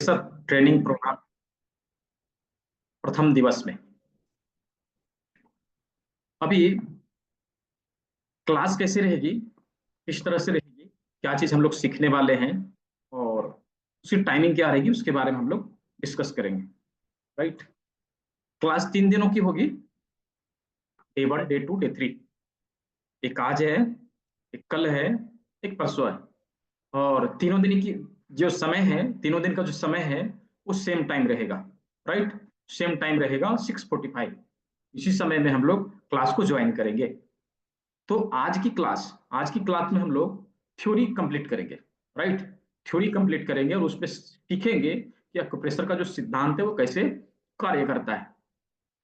Sir, training programme प्रथम दिवस में अभी क्लास कैसे रहेगी, किस तरह से रहेगी, क्या चीज हम लोग सीखने वाले हैं और उसकी टाइमिंग क्या रहेगी, उसके बारे में हम लोग डिस्कस करेंगे। राइट। क्लास 3 दिनों की होगी। Day 1, day 2, day 3। एक आज है, एक कल है, एक परसों है। और तीनों दिन की जो समय है, तीनों दिन का जो समय है वो सेम टाइम रहेगा। राइट। सेम टाइम रहेगा 6:45। इसी समय में हम लोग क्लास को ज्वाइन करेंगे। तो आज की क्लास में हम लोग थ्योरी कंप्लीट करेंगे। राइट। थ्योरी कंप्लीट करेंगे और उस पर सीखेंगे कि एक्यूप्रेशर का जो सिद्धांत है वो कैसे कार्य करता है।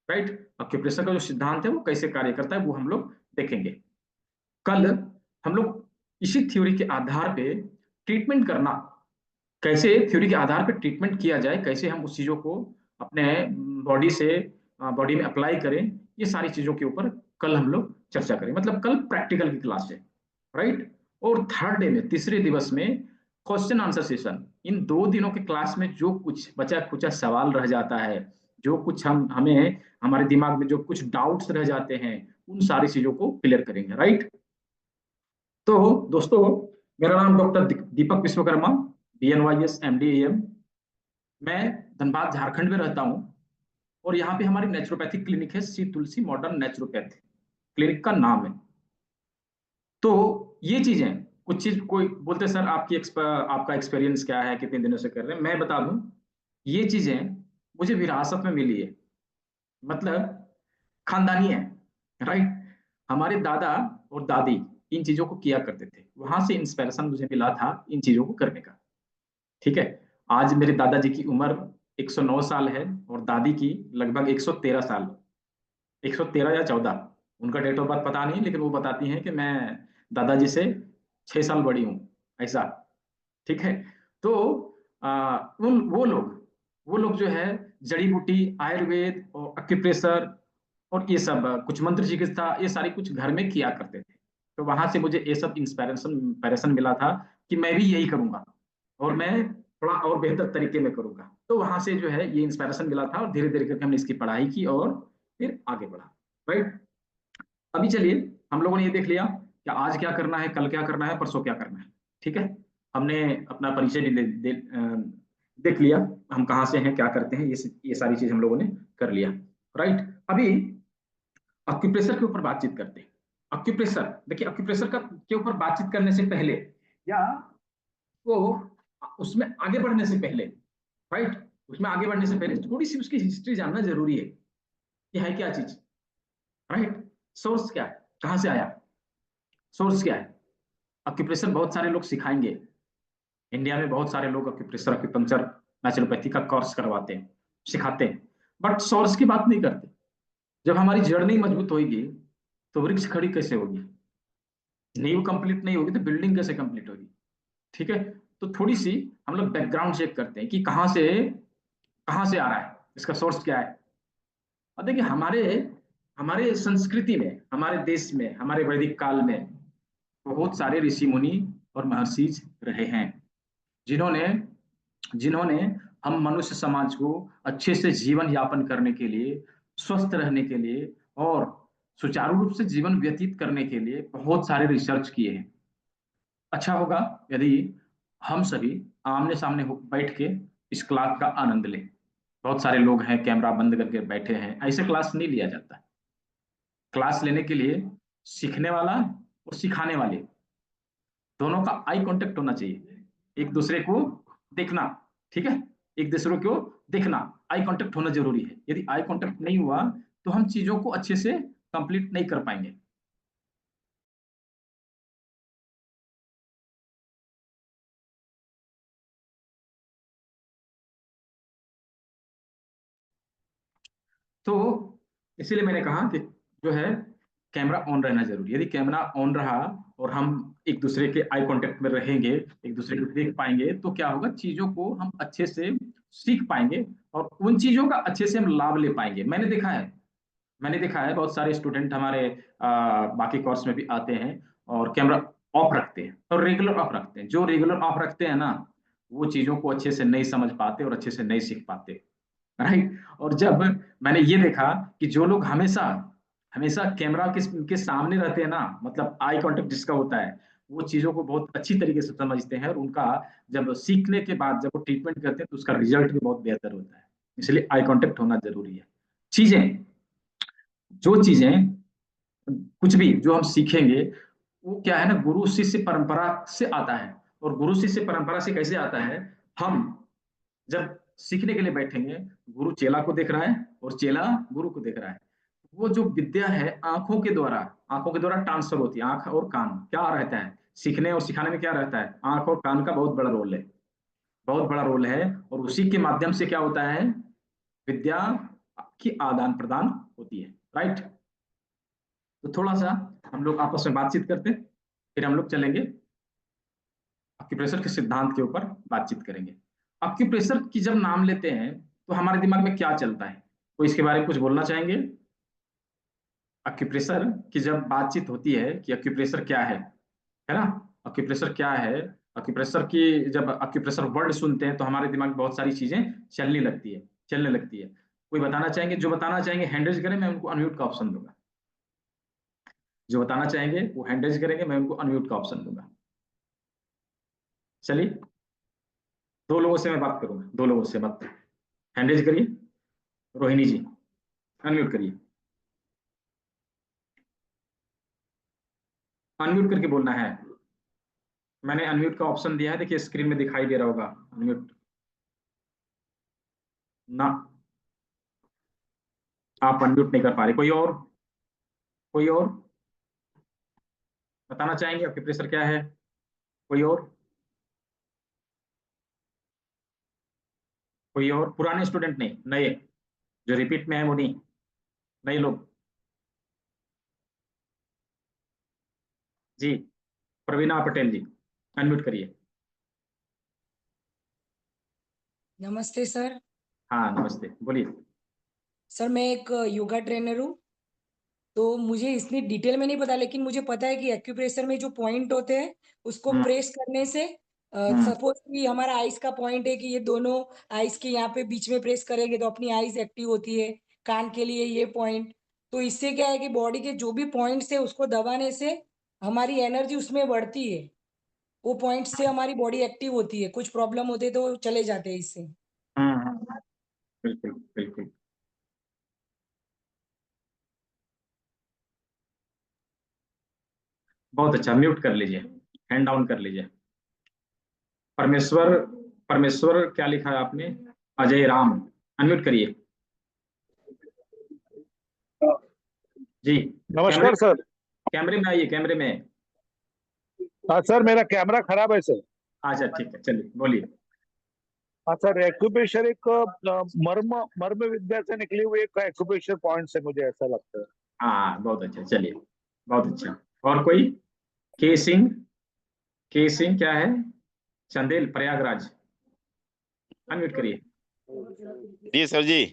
राइट। एक्यूप्रेशर का जो सिद्धांत है वो कैसे कार्य करता है वो हम लोग देखेंगे। कल हम लोग इसी थ्योरी के आधार पे ट्रीटमेंट करना, कैसे थ्योरी के आधार पे ट्रीटमेंट किया जाए, कैसे हम उस चीजों को अपने बॉडी में अप्लाई करें, ये सारी चीजों के ऊपर कल हम लोग चर्चा करें। मतलब कल प्रैक्टिकल की क्लास है। राइट। और थर्ड डे में, तीसरे दिवस में, क्वेश्चन आंसर सेशन। इन 2 दिनों के क्लास में जो कुछ बचा कुचा सवाल रह जाता है, जो कुछ हमें हमारे दिमाग में जो कुछ डाउट्स रह जाते हैं, उन सारी चीजों को क्लियर करेंगे। राइट। तो दोस्तों, मेरा नाम doctor Deepak Vishwakarma, BNYS MD AM। मैं धनबाद झारखंड में रहता हूँ और यहाँ पे हमारी नेचुरोपैथिक क्लिनिक है, श्री तुलसी मॉडर्न नेचुरोपैथी क्लिनिक का नाम है। तो ये चीजें, कुछ चीज कोई बोलते सर आपका एक्सपीरियंस क्या है, कितने दिनों से कर रहे हैं, मैं बता दूं। ये चीजें मुझे विरासत में मिली है। मतलब खानदानी है। राइट। हमारे दादा और दादी इन चीजों को किया करते थे, वहां से इंस्पिरेशन मुझे मिला था इन चीजों को करने का। ठीक है। आज मेरे दादाजी की उम्र 109 साल है और दादी की लगभग 113 साल, 113 या 14। उनका डेट ऑफ बर्थ पता नहीं, लेकिन वो बताती हैं कि मैं दादाजी से 6 साल बड़ी हूँ, ऐसा। ठीक है। तो उन वो लोग जो है जड़ी बूटी, आयुर्वेद और एक्यूप्रेशर और ये सब कुछ मंत्र चिकित्सा, ये सारी कुछ घर में किया करते थे। तो वहां से मुझे ये सब इंस्पायरेशन मिला था कि मैं भी यही करूंगा और मैं थोड़ा और बेहतर तरीके में करूंगा। तो वहां से जो है ये इंस्पायरेशन मिला था और धीरे धीरे करके हमने इसकी पढ़ाई की और फिर आगे बढ़ा। राइट। अभी चलिए, हम लोगों ने ये देख लिया कि आज क्या करना है, कल क्या करना है, परसों क्या करना है। ठीक है। हमने अपना परिचय देख लिया, हम कहाँ से हैं, क्या करते हैं, ये सारी चीज हम लोगों ने कर लिया। राइट। अभी ऑक्यूप्रेशर के ऊपर बातचीत करते हैं। ऑक्यूप्रेशर, देखिए, ऑक्यूप्रेशर का के ऊपर बातचीत करने से पहले या वो उसमें आगे बढ़ने से पहले, राइट, उसमें आगे बढ़ने से पहले थोड़ी सी उसकी हिस्ट्री जानना जरूरी है कि है क्या चीज। राइट। सोर्स क्या है, कहाँ से आया, सोर्स क्या है। अक्यूप्रेशर बहुत सारे लोग सिखाएंगे, इंडिया में बहुत सारे लोग अक्यूप्रेशर, अक्यूपंक्चर, नेचुरोपैथी का कोर्स करवाते हैं, सिखाते हैं, बट सोर्स की बात नहीं करते। जब हमारी जड़ नहीं मजबूत होगी तो वृक्ष खड़ी कैसे होगी, नींव कंप्लीट नहीं होगी तो बिल्डिंग कैसे कंप्लीट होगी। ठीक है। तो थोड़ी सी हम लोग बैकग्राउंड चेक करते हैं कि कहाँ से आ रहा है, इसका सोर्स क्या है। और देखिए, हमारे हमारे संस्कृति में, हमारे देश में, हमारे वैदिक काल में बहुत सारे ऋषि मुनि और महर्षि रहे हैं, जिन्होंने जिन्होंने हम मनुष्य समाज को अच्छे से जीवन यापन करने के लिए, स्वस्थ रहने के लिए और सुचारू रूप से जीवन व्यतीत करने के लिए बहुत सारे रिसर्च किए हैं। अच्छा होगा यदि हम सभी आमने सामने बैठ के इस क्लास का आनंद लें। बहुत सारे लोग हैं कैमरा बंद करके बैठे हैं, ऐसे क्लास नहीं लिया जाता। क्लास लेने के लिए सीखने वाला और सिखाने वाले दोनों का आई कांटेक्ट होना चाहिए, एक दूसरे को देखना। ठीक है। एक दूसरे को देखना, आई कांटेक्ट होना जरूरी है। यदि आई कांटेक्ट नहीं हुआ तो हम चीजों को अच्छे से कंप्लीट नहीं कर पाएंगे। तो इसीलिए मैंने कहा कि जो है कैमरा ऑन रहना जरूरी है। यदि कैमरा ऑन रहा और हम एक दूसरे के आई कांटेक्ट में रहेंगे, एक दूसरे को देख पाएंगे, तो क्या होगा, चीजों को हम अच्छे से सीख पाएंगे और उन चीजों का अच्छे से हम लाभ ले पाएंगे। मैंने देखा है बहुत सारे स्टूडेंट हमारे बाकी कोर्स में भी आते हैं और कैमरा ऑफ रखते हैं और रेगुलर ऑफ रखते हैं। जो रेगुलर ऑफ रखते हैं ना, वो चीजों को अच्छे से नहीं समझ पाते और अच्छे से नहीं सीख पाते, राइट। और जब मैंने ये देखा कि जो लोग हमेशा हमेशा कैमरा के सामने रहते हैं ना, मतलब आई कांटेक्ट जिसका होता है, वो चीजों को बहुत अच्छी तरीके से समझते हैं, और उनका जब सीखने के बाद जब वो ट्रीटमेंट करते हैं तो उसका रिजल्ट भी बहुत बेहतर होता है। इसलिए आई कांटेक्ट होना जरूरी है। चीजें जो चीजें कुछ भी जो हम सीखेंगे, वो क्या है ना, गुरु शिष्य परंपरा से आता है। और गुरु शिष्य परंपरा से कैसे आता है? हम जब सीखने के लिए बैठेंगे, गुरु चेला को देख रहा है और चेला गुरु को देख रहा है। वो जो विद्या है आंखों के द्वारा ट्रांसफर होती है। आंख और कान क्या रहता है सीखने और सिखाने में, क्या रहता है? आंख और कान का बहुत बड़ा रोल है, बहुत बड़ा रोल है। और उसी के माध्यम से क्या होता है, विद्या की आदान प्रदान होती है, राइट। तो थोड़ा सा हम लोग आपस में बातचीत करते हैं, फिर हम लोग चलेंगे एक्यूप्रेशर के सिद्धांत के ऊपर बातचीत करेंगे। एक्यूप्रेशर की जब नाम लेते हैं तो हमारे दिमाग में क्या चलता है? कोई इसके बारे में कुछ बोलना चाहेंगे? एक्यूप्रेशर की जब बातचीत होती है कि एक्यूप्रेशर क्या है ना, एक्यूप्रेशर क्या है, एक्यूप्रेशर की जब एक्यूप्रेशर वर्ड सुनते हैं तो हमारे दिमाग में बहुत सारी चीजें चलने लगती है। कोई बताना चाहेंगे? जो बताना चाहेंगे हैंड रेज करें, मैं उनको अनम्यूट का ऑप्शन दूंगा। जो बताना चाहेंगे वो हैंड रेज करेंगे, मैं उनको अनम्यूट का ऑप्शन दूंगा। चलिए, दो लोगों से मैं बात करूंगा, दो लोगों से बात। हैंड रेज करिए, रोहिणी जी अनम्यूट करिए, अनम्यूट करके बोलना है। मैंने अनम्यूट का ऑप्शन दिया है, देखिए स्क्रीन में दिखाई दे रहा होगा अनम्यूट ना। आप अनम्यूट नहीं कर पा रहे। कोई और बताना चाहेंगे आपके प्रेशर क्या है? कोई और? कोई और पुराने स्टूडेंट नहीं, नए जो रिपीट में है वो नहीं, नए लोग। जी, प्रवीणा पटेल जी अनम्यूट करिए। नमस्ते सर। हाँ नमस्ते, बोलिए। सर मैं एक योगा ट्रेनर हूँ, तो मुझे इसलिए डिटेल में नहीं पता, लेकिन मुझे पता है कि एक्यूप्रेशर में जो पॉइंट होते हैं उसको हम्म प्रेस करने से, हम्म सपोज कि हमारा आइज का पॉइंट है कि ये दोनों आइज के यहाँ पे बीच में प्रेस करेंगे तो अपनी आइज एक्टिव होती है। कान के लिए ये पॉइंट, तो इससे क्या है कि बॉडी के जो भी पॉइंट्स है उसको दबाने से हमारी एनर्जी उसमें बढ़ती है। वो पॉइंट से हमारी बॉडी एक्टिव होती है, कुछ प्रॉब्लम होते तो चले जाते हैं इससे। हम्म। बिल्कुल बिल्कुल। बहुत अच्छा, म्यूट कर लीजिए, हैंड डाउन कर लीजिए। परमेश्वर, परमेश्वर क्या लिखा है आपने? अजय राम अनम्यूट करिए जी। कैमरे, नमस्कार सर। कैमरे में आइए, कैमरे में। हाँ सर, मेरा कैमरा खराब है सर। अच्छा ठीक है, चलिए बोलिए। हाँ सर, एक्यूप्रेशर एक मर्म मर्म विद्या से निकली हुई एक एक्यूप्रेशर पॉइंट से मुझे ऐसा लगता है। हाँ बहुत अच्छा, चलिए बहुत अच्छा। और कोई? के सिंह, के सिंह क्या है? चंदेल प्रयागराज अनम्यूट करिए। जी सर जी।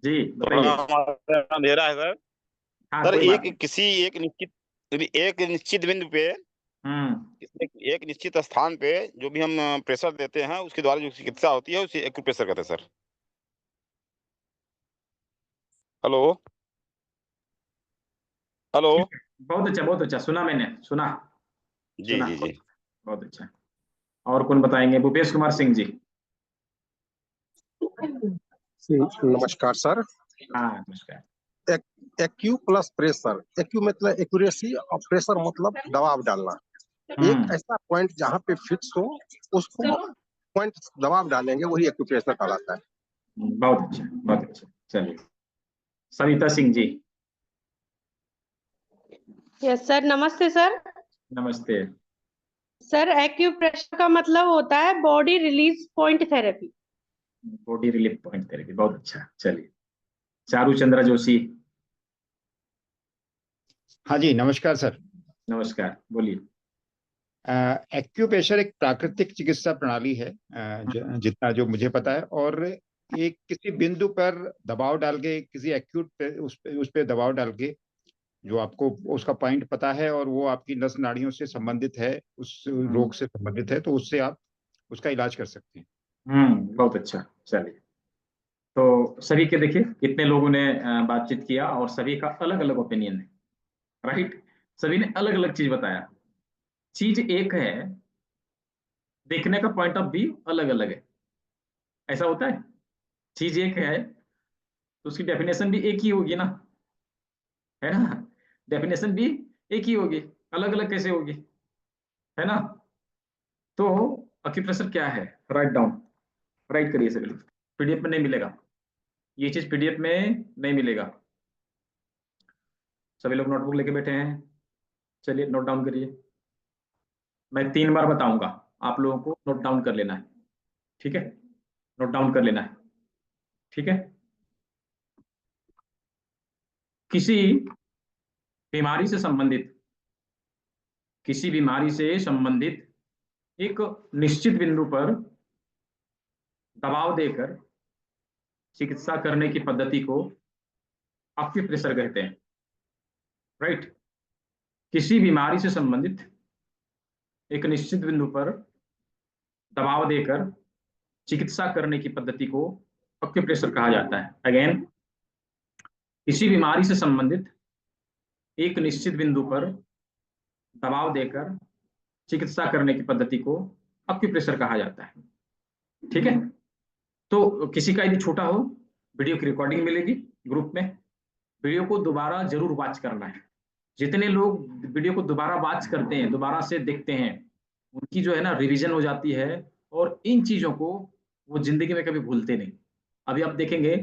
जी थोड़ा बताइए। हमारा अंधेरा है सर। हाँ सर कोई बात एक नहीं। किसी एक निश्चित बिंदु पे, हम्म एक निश्चित स्थान पे जो भी हम प्रेशर देते हैं उसके द्वारा जो चिकित्सा होती है उसे एक्यूप्रेशर कहते हैं सर। Hello hello. ठीक है, बहुत अच्छा, सुना, मैंने सुना, जी सुना। जी जी। बहुत अच्छा। और कौन बताएंगे? भूपेश कुमार सिंह जी। नमस्कार सर। हाँ नमस्कार। एक्यू प्लस प्रेशर, एक्यू मतलब एक्यूरेसी और प्रेशर मतलब दबाव डालना। एक हम्म ऐसा पॉइंट जहाँ पे फिक्स हो, उसको पॉइंट दबाव डालेंगे वही एक्यूप्रेशर कहलाता है। बहुत अच्छा, बहुत अच्छा। चलिए, सविता सिंह जी। यस सर, नमस्ते सर। नमस्ते। सर एक्यूप्रेशर का मतलब होता है body release point therapy. Body relief point therapy, बहुत अच्छा। चलिए, चारू चंद्रा जोशी। हाँ जी, नमस्कार सर। नमस्कार, बोलिए। एक्यूप्रेशर एक प्राकृतिक चिकित्सा प्रणाली है, जितना जो मुझे पता है। और एक किसी बिंदु पर दबाव डाल के, किसी एक्यूट पे उस पे दबाव डाल के, जो आपको उसका पॉइंट पता है और वो आपकी नस नाड़ियों से संबंधित है, उस हम्म रोग से संबंधित है, तो उससे आप उसका इलाज कर सकते हैं। बहुत अच्छा। चलिए, तो सभी के देखिए कितने लोगों ने बातचीत किया और सभी का अलग अलग ओपिनियन है, राइट। सभी ने अलग अलग चीज बताया। चीज एक है, देखने का पॉइंट ऑफ व्यू अलग अलग है। ऐसा होता है, चीज एक है तो उसकी डेफिनेशन भी एक ही होगी ना, है ना। डेफिनेशन भी एक ही होगी, अलग अलग कैसे होगी, है ना। तो एक्यूप्रेशर क्या है, राइट डाउन, राइट करिए सभी। पीडीएफ में नहीं मिलेगा, ये चीज पीडीएफ में नहीं मिलेगा। सभी लोग नोटबुक लेके बैठे हैं, चलिए नोट डाउन करिए। मैं 3 बार बताऊंगा, आप लोगों को नोट डाउन कर लेना है, ठीक है। नोट डाउन कर लेना है, ठीक है। किसी बीमारी से संबंधित, किसी बीमारी से संबंधित एक निश्चित बिंदु पर दबाव देकर चिकित्सा करने की पद्धति को एक्यूप्रेशर कहते हैं, राइट। किसी बीमारी से संबंधित एक निश्चित बिंदु पर दबाव देकर चिकित्सा करने की पद्धति को एक्यूप्रेशर कहा जाता है। अगेन, किसी बीमारी से संबंधित एक निश्चित बिंदु पर दबाव देकर चिकित्सा करने की पद्धति को एक्यूप्रेशर कहा जाता है, ठीक है। तो किसी का यदि छोटा हो, वीडियो की रिकॉर्डिंग मिलेगी ग्रुप में, वीडियो को दोबारा जरूर वॉच करना है। जितने लोग वीडियो को दोबारा वॉच करते हैं, दोबारा से देखते हैं, उनकी जो है ना रिवीजन हो जाती है और इन चीजों को वो जिंदगी में कभी भूलते नहीं। अभी आप देखेंगे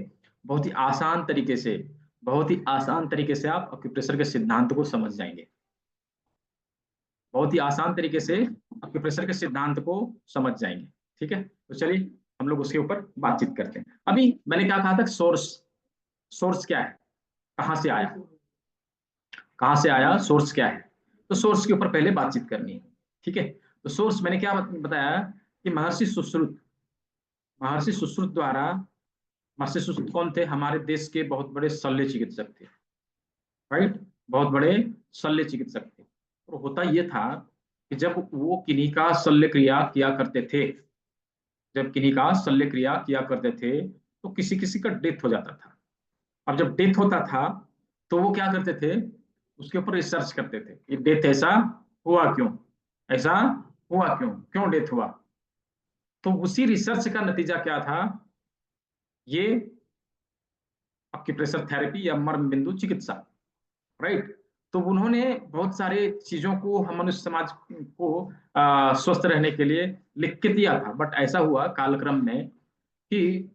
बहुत ही आसान तरीके से, बहुत ही आसान तरीके से आप एक्यूप्रेशर के सिद्धांत को समझ जाएंगे। बहुत ही आसान तरीके से एक्यूप्रेशर के सिद्धांत को समझ जाएंगे, ठीक है। तो चलिए हम लोग उसके ऊपर बातचीत करते हैं। अभी मैंने क्या कहा था, सोर्स, सोर्स क्या है, कहां से आया, कहां से आया, सोर्स क्या है। तो सोर्स के ऊपर पहले बातचीत करनी है, ठीक है। तो सोर्स मैंने क्या बताया कि महर्षि सुश्रुत, महर्षि सुश्रुत द्वारा, महर्षि सुश्रुत कौन थे, हमारे देश के बहुत बड़े शल्य चिकित्सक थे, राइट। बहुत बड़े शल्य चिकित्सक थे। और होता यह था कि जब वो किन्हीं का शल्य क्रिया किया करते थे, जब किन्हीं का शल्य क्रिया किया करते थे तो किसी किसी का डेथ हो जाता था। अब जब डेथ होता था तो वो क्या करते थे, उसके ऊपर रिसर्च करते थे कि डेथ ऐसा हुआ क्यों, ऐसा हुआ क्यों, क्यों डेथ हुआ। तो उसी रिसर्च का नतीजा क्या था, ये एक्यूप्रेशर थेरेपी या मर्म बिंदु चिकित्सा, राइट। तो उन्होंने बहुत सारे चीजों को हम मनुष्य समाज को स्वस्थ रहने के लिए लिख के दिया था। बट ऐसा हुआ कालक्रम में कि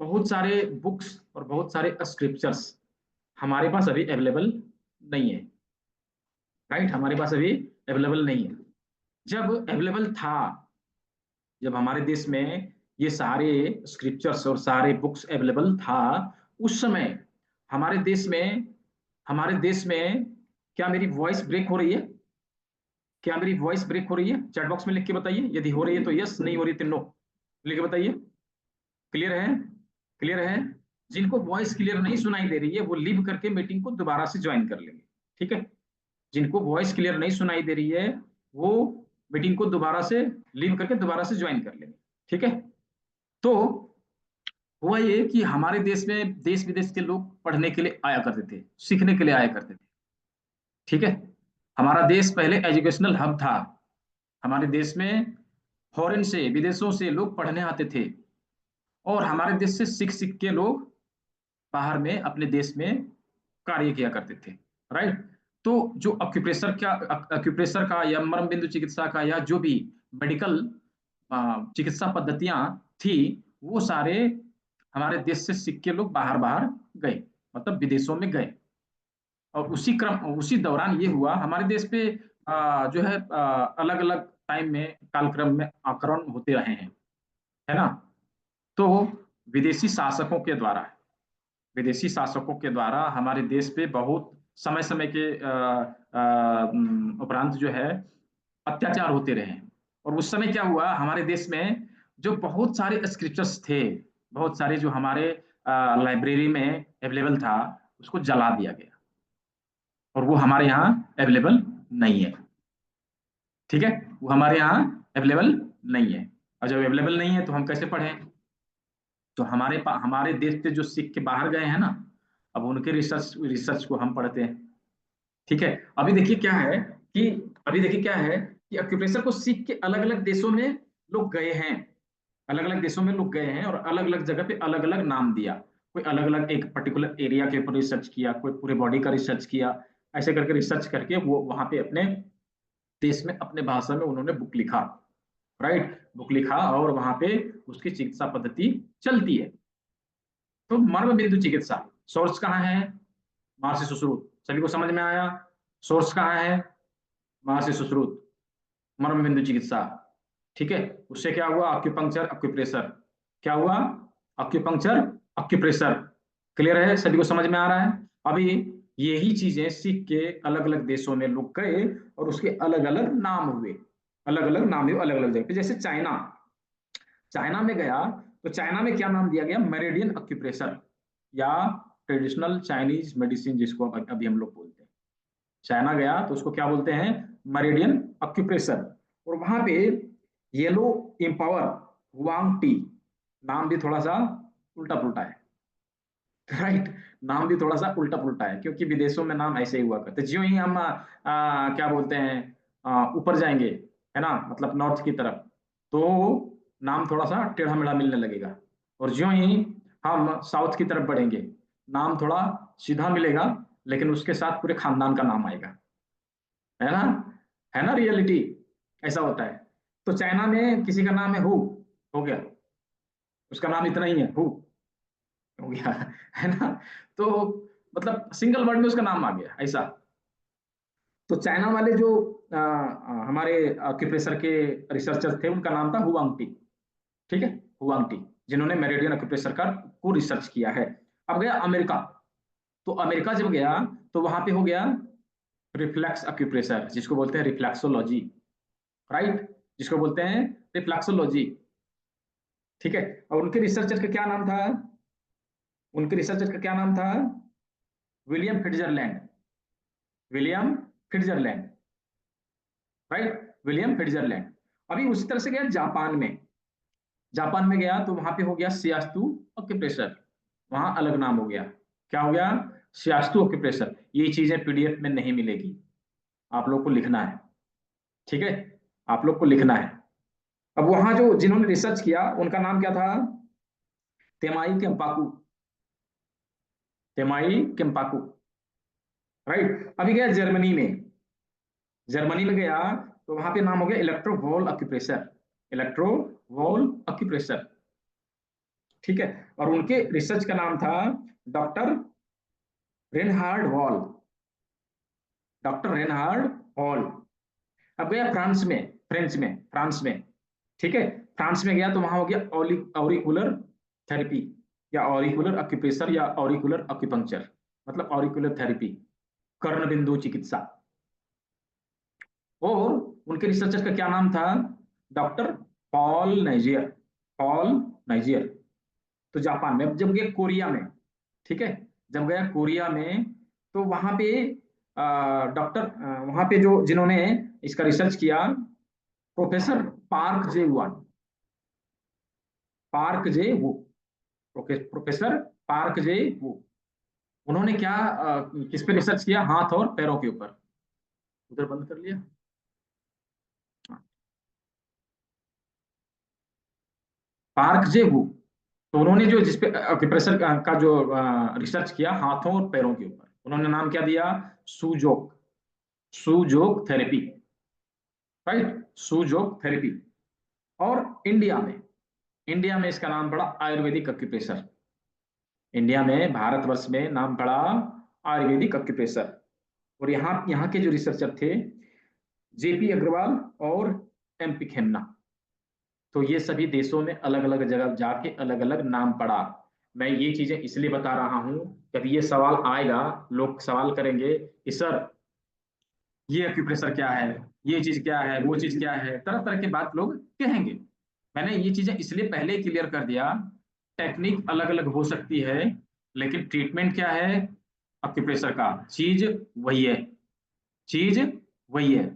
बहुत सारे बुक्स और बहुत सारे स्क्रिप्चर्स हमारे पास अभी अवेलेबल नहीं है, राइट। हमारे पास अभी अवेलेबल नहीं है। जब अवेलेबल था, जब हमारे देश में ये सारे स्क्रिप्चर्स और सारे बुक्स अवेलेबल था, उस समय हमारे देश में, हमारे देश में, क्या मेरी वॉइस ब्रेक हो रही है, क्या मेरी वॉइस ब्रेक हो रही है, चैट बॉक्स में लिख के बताइए। यदि हो रही है तो यस, नहीं हो रही तो नो, लिख के बताइए। क्लियर है, क्लियर है। जिनको वॉइस क्लियर नहीं सुनाई दे रही है वो लीव करके मीटिंग को दोबारा से ज्वाइन कर लेंगे, ठीक है। जिनको वॉइस क्लियर नहीं सुनाई दे रही है वो मीटिंग को दोबारा से लीव करके दोबारा से ज्वाइन कर लेंगे, ठीक है। तो हुआ ये कि हमारे देश में देश विदेश के लोग पढ़ने के लिए आया करते थे, सीखने के लिए आया करते थे, ठीक है। हमारा देश पहले एजुकेशनल हब था। हमारे देश में फॉरेन से, विदेशों से लोग पढ़ने आते थे और हमारे देश से सीख सीख के लोग बाहर में अपने देश में कार्य किया करते थे, राइट। तो जो एक्यूप्रेशर का या मर्म बिंदु चिकित्सा का या जो भी मेडिकल चिकित्सा पद्धतियां थी, वो सारे हमारे देश से सीख के लोग बाहर बाहर गए, मतलब विदेशों में गए। और उसी क्रम, उसी दौरान ये हुआ हमारे देश पे जो है अलग अलग टाइम में कालक्रम में आक्रमण होते रहे हैं, है ना। तो विदेशी शासकों के द्वारा, विदेशी शासकों के द्वारा हमारे देश पे बहुत समय समय के उपरांत जो है अत्याचार होते रहे। और उस समय क्या हुआ, हमारे देश में जो बहुत सारे स्क्रिप्चर्स थे, बहुत सारे जो हमारे लाइब्रेरी में अवेलेबल था, उसको जला दिया गया और वो हमारे यहाँ अवेलेबल नहीं है, ठीक है। वो हमारे यहाँ अवेलेबल नहीं है। और जब अवेलेबल नहीं है तो हम कैसे पढ़ें? तो हमारे देश से जो सीख के बाहर गए हैं ना, अब उनके रिसर्च को हम पढ़ते हैं। ठीक है, अभी देखिए क्या है कि एक्यूप्रेशर को सीख के अलग अलग देशों में लोग गए हैं, अलग अलग देशों में लोग गए हैं और अलग अलग जगह पे अलग अलग नाम दिया। कोई अलग अलग एक पर्टिकुलर एरिया के ऊपर रिसर्च किया, कोई पूरे बॉडी का रिसर्च किया, ऐसे करके रिसर्च करके वो वहां पे अपने देश में अपने भाषा में उन्होंने बुक लिखा, राइट, बुक लिखा और वहां पे उसकी चिकित्सा पद्धति चलती है। तो मर्म बिंदु चिकित्सा सोर्स कहाँ है? महर्षि सुश्रुत। सभी को समझ में आया? सोर्स कहाँ है? महर्षि सुश्रुत, मर्म बिंदु चिकित्सा। ठीक है, उससे क्या हुआ? अक्यूपंक्चर अक्यूप्रेशर। क्या हुआ? अक्यूपंक्चर अक्यूप्रेशर। क्लियर है? सभी को समझ में आ रहा है? अभी यही चीजें सीख के अलग अलग देशों में लोग गए और उसके अलग अलग नाम हुए, अलग अलग नाम हुए अलग अलग जगह पे। जैसे चाइना में गया तो चाइना में क्या नाम दिया गया? मेरिडियन अक्यूप्रेशर या ट्रेडिशनल चाइनीज मेडिसिन, जिसको अभी हम लोग बोलते हैं। चाइना गया तो उसको क्या बोलते हैं? मेरिडियन अक्यूप्रेशर। और वहां पे येलो एम्पावर हुआंग टी, नाम भी थोड़ा सा उल्टा पुल्टा है, राइट, नाम भी थोड़ा सा उल्टा पुल्टा है, क्योंकि विदेशों में नाम ऐसे ही हुआ करते। ज्यों ही हम क्या बोलते हैं ऊपर जाएंगे, है ना, मतलब नॉर्थ की तरफ, तो नाम थोड़ा सा टेढ़ा मेढ़ा मिलने लगेगा, और ज्यों ही हम साउथ की तरफ बढ़ेंगे नाम थोड़ा सीधा मिलेगा, लेकिन उसके साथ पूरे खानदान का नाम आएगा, है ना, है ना, रियलिटी ऐसा होता है। तो चाइना में किसी का नाम है हु, हो गया, उसका नाम इतना ही है, हु, हो गया, है ना। तो मतलब सिंगल वर्ड में उसका नाम आ गया ऐसा। तो चाइना वाले जो हमारे एक्यूप्रेशर के रिसर्चर थे, उनका नाम था हुआंग टी। ठीक है, हुआंग टी, जिन्होंने मेरिडियन एक्यूप्रेशर का को रिसर्च किया है। अब गया अमेरिका, तो अमेरिका जब गया तो वहां पे हो गया रिफ्लेक्स एक्यूप्रेशर, जिसको बोलते हैं रिफ्लेक्सोलॉजी, राइट, जिसको बोलते हैं रिफ्लेक्सोलॉजी। ठीक है, और उनके रिसर्चर का क्या नाम था? उनके रिसर्चर का क्या नाम था? William Fitzgerald, William Fitzgerald, right, William Fitzgerald. अभी उसी तरह से गया जापान में, जापान में गया तो वहां पे हो गया शियास्तु ऑक्यूप्रेशर, वहां अलग नाम हो गया, क्या हो गया? शियास्तु ऑक्यूप्रेशर। ये चीजें पीडीएफ में नहीं मिलेगी, आप लोग को लिखना है, ठीक है, आप लोग को लिखना है। अब वहां जो जिन्होंने रिसर्च किया उनका नाम क्या था? तेमाई केम्पाकू, तेमाई केम्पाकू, राइट। अभी गया जर्मनी में, जर्मनी में गया तो वहां पे नाम हो गया इलेक्ट्रोवॉल अक्यूप्रेशर, इलेक्ट्रोवॉल अक्यूप्रेशर। ठीक है, और उनके रिसर्च का नाम था doctor Reinhard wall, doctor Reinhard wall. अब गया फ्रांस में, फ्रांस में, ठीक है, फ्रांस में गया तो वहां हो गया ऑरिकुलर थेरेपी या ऑरिकुलर अक्यूप्रेशर या ऑरिकुलर अक्यूपंक्चर, मतलब ऑरिकुलर थेरेपी, कर्ण बिंदु चिकित्सा। और उनके रिसर्चर का क्या नाम था? डॉक्टर पॉल नाइजियर, पॉल नाइजियर। तो जापान में। जब गया कोरिया में, ठीक है, जब गया कोरिया में तो वहां पे डॉक्टर वहां पे जो जिन्होंने इसका रिसर्च किया, प्रोफेसर पार्क जे वुआन, पार्क जे वू, प्रोफेसर पार्क जे वू। उन्होंने क्या किस पे रिसर्च किया? हाथ और पैरों के ऊपर। उधर बंद कर लिया। पार्क जे वू, तो उन्होंने जो जिसपे एक्यूप्रेशर का जो रिसर्च किया हाथों और पैरों के ऊपर, उन्होंने नाम क्या दिया? Sujok, Sujok therapy, right, Sujok therapy. और इंडिया में इसका नाम पड़ा आयुर्वेदिक एक्यूप्रेशर। इंडिया में, भारतवर्ष में नाम पड़ा आयुर्वेदिक एक्यूप्रेशर। और यहाँ के जो रिसर्चर थे जेपी अग्रवाल और एमपी खेमना। तो ये सभी देशों में अलग अलग जगह जाके अलग अलग नाम पड़ा। मैं ये चीजें इसलिए बता रहा हूं, जब ये सवाल आएगा लोग सवाल करेंगे कि सर ये एक्यूप्रेशर क्या है, ये चीज क्या है, वो चीज क्या है, तरह तरह की बात लोग कहेंगे। मैंने ये चीजें इसलिए पहले ही क्लियर कर दिया, टेक्निक अलग अलग हो सकती है लेकिन ट्रीटमेंट क्या है एक्यूप्रेशर का? चीज वही है, चीज वही है,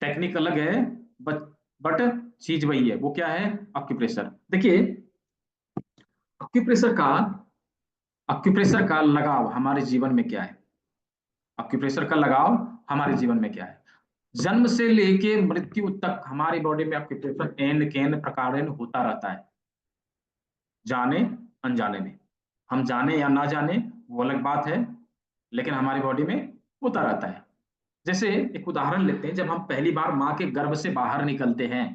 टेक्निक अलग है बट चीज वही है, वो क्या है? एक्यूप्रेशर। देखिए, एक्यूप्रेशर का एक्यूप्रेशर का लगाव हमारे जीवन में क्या है? एक्यूप्रेशर का लगाव हमारे जीवन में क्या है? जन्म से लेके मृत्यु तक हमारी बॉडी में एक्यूप्रेशर एन केन प्रकार होता रहता है, जाने अनजाने में। हम जाने या ना जाने वो अलग बात है, लेकिन हमारी बॉडी में होता रहता है। जैसे एक उदाहरण लेते हैं, जब हम पहली बार माँ के गर्भ से बाहर निकलते हैं,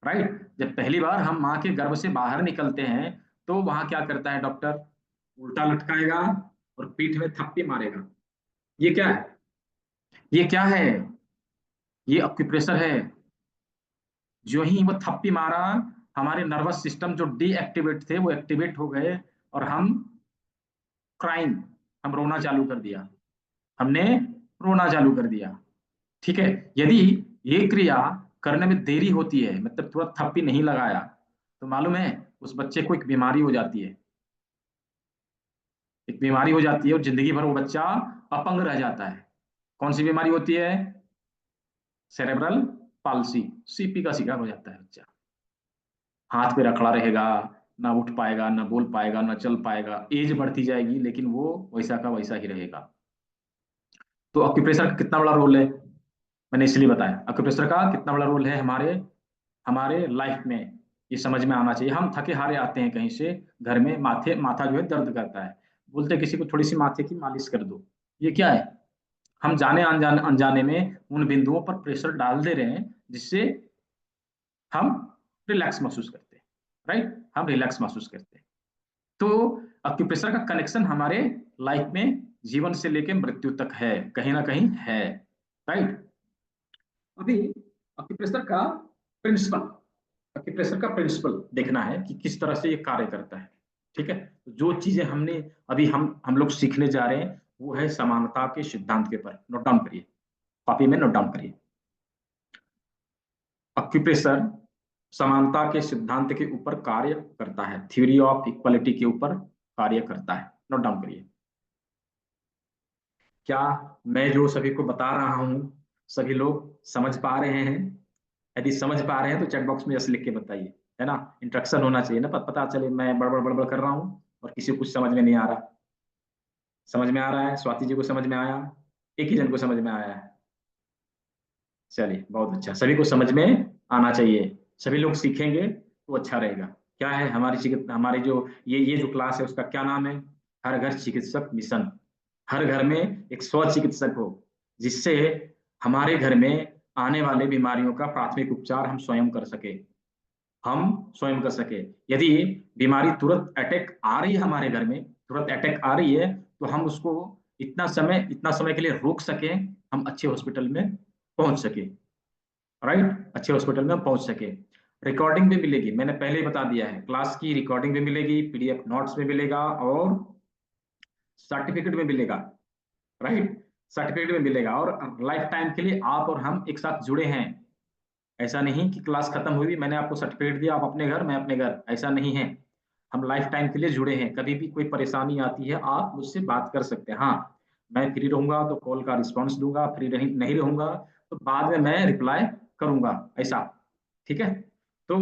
राइट, जब पहली बार हम माँ के गर्भ से बाहर निकलते हैं, तो वहां क्या करता है डॉक्टर? उल्टा लटकाएगा और पीठ में थप्पी मारेगा। ये क्या है? ये क्या है? ये एक्यूप्रेशर है। जो ही वो थप्पी मारा, हमारे नर्वस सिस्टम जो डीएक्टिवेट थे वो एक्टिवेट हो गए, और हम क्राइम, हम रोना चालू कर दिया, हमने रोना चालू कर दिया। ठीक है, यदि ये क्रिया करने में देरी होती है, मतलब तुरंत थप्पी नहीं लगाया, तो मालूम है उस बच्चे को एक बीमारी हो जाती है, एक बीमारी हो जाती है, और जिंदगी भर वो बच्चा अपंग रह जाता है। कौन सी बीमारी होती है? सेरेब्रल पाल्सी, सीपी का शिकार हो जाता है बच्चा। हाथ पे रखड़ा रहेगा, ना उठ पाएगा, ना बोल पाएगा, ना चल पाएगा। एज बढ़ती जाएगी लेकिन वो वैसा का वैसा ही रहेगा। तो ऑक्यूपेशन का कितना बड़ा रोल है, मैंने इसलिए बताया। ऑक्यूपेशन का कितना बड़ा रोल है हमारे हमारे लाइफ में, ये समझ में आना चाहिए। हम थके हारे आते हैं कहीं से, घर में माथा जो है दर्द करता है, बोलते किसी को थोड़ी सी माथे की मालिश कर दो। ये क्या है? हम जाने अनजाने अनजाने में उन बिंदुओं पर प्रेशर डाल दे रहे हैं, जिससे हम रिलैक्स महसूस करते हैं, राइट, हम रिलैक्स महसूस करते हैं। तो अक्यूप्रेशर का कनेक्शन हमारे लाइफ में जीवन से लेकर मृत्यु तक है, कहीं ना कहीं है, राइट। अभी अक्यूप्रेशर का प्रिंसिपल अक्यूप्रेशर का प्रिंसिपल देखना है कि किस तरह से ये कार्य करता है। ठीक है, तो जो चीजें हमने अभी हम लोग सीखने जा रहे हैं, वो है समानता के सिद्धांत के ऊपर। नोट डाउन करिए, कॉपी में नोट डाउन करिए। अक्यूप्रेशर समानता के सिद्धांत के ऊपर कार्य करता है, थ्योरी ऑफ इक्वालिटी के ऊपर कार्य करता है। नोट डाउन करिए। क्या मैं जो सभी को बता रहा हूं सभी लोग समझ पा रहे हैं? यदि समझ पा रहे हैं तो चैट बॉक्स में यस लिख के बताइए, है ना। इंट्रक्शन होना चाहिए ना, पता चले मैं बड़बड़ बड़बड़ कर रहा हूँ और किसी को कुछ समझ में नहीं आ रहा। समझ में आ रहा है? स्वाति जी को समझ में आया? एक ही जन को समझ में आया है? चलिए बहुत अच्छा, सभी को समझ में आना चाहिए। सभी लोग सीखेंगे तो अच्छा रहेगा। क्या है हमारी जो ये जो क्लास है उसका क्या नाम है? हर घर चिकित्सक मिशन। हर घर में एक स्व चिकित्सक हो, जिससे हमारे घर में आने वाले बीमारियों का प्राथमिक उपचार हम स्वयं कर सके, हम स्वयं कर सके। यदि बीमारी तुरंत अटैक आ रही है हमारे घर में, तुरंत अटैक आ रही है, तो हम उसको इतना समय के लिए रोक सके, हम अच्छे हॉस्पिटल में पहुंच सके, राइट, अच्छे हॉस्पिटल में पहुंच सके। रिकॉर्डिंग भी मिलेगी, मैंने पहले ही बता दिया है, क्लास की रिकॉर्डिंग भी मिलेगी, पीडीएफ नोट्स में मिलेगा, और सर्टिफिकेट में मिलेगा, राइट, सर्टिफिकेट में मिलेगा। और लाइफ टाइम के लिए आप और हम एक साथ जुड़े हैं। ऐसा नहीं कि क्लास खत्म हुई, मैंने आपको सर्टिफिकेट दिया, आप अपने घर, मैं अपने घर, ऐसा नहीं है। हम लाइफ टाइम के लिए जुड़े हैं। कभी भी कोई परेशानी आती है आप मुझसे बात कर सकते हैं। हाँ, मैं फ्री रहूंगा तो कॉल का रिस्पॉन्स दूंगा, फ्री नहीं रहूंगा तो बाद में मैं रिप्लाई करूंगा, ऐसा। ठीक है, तो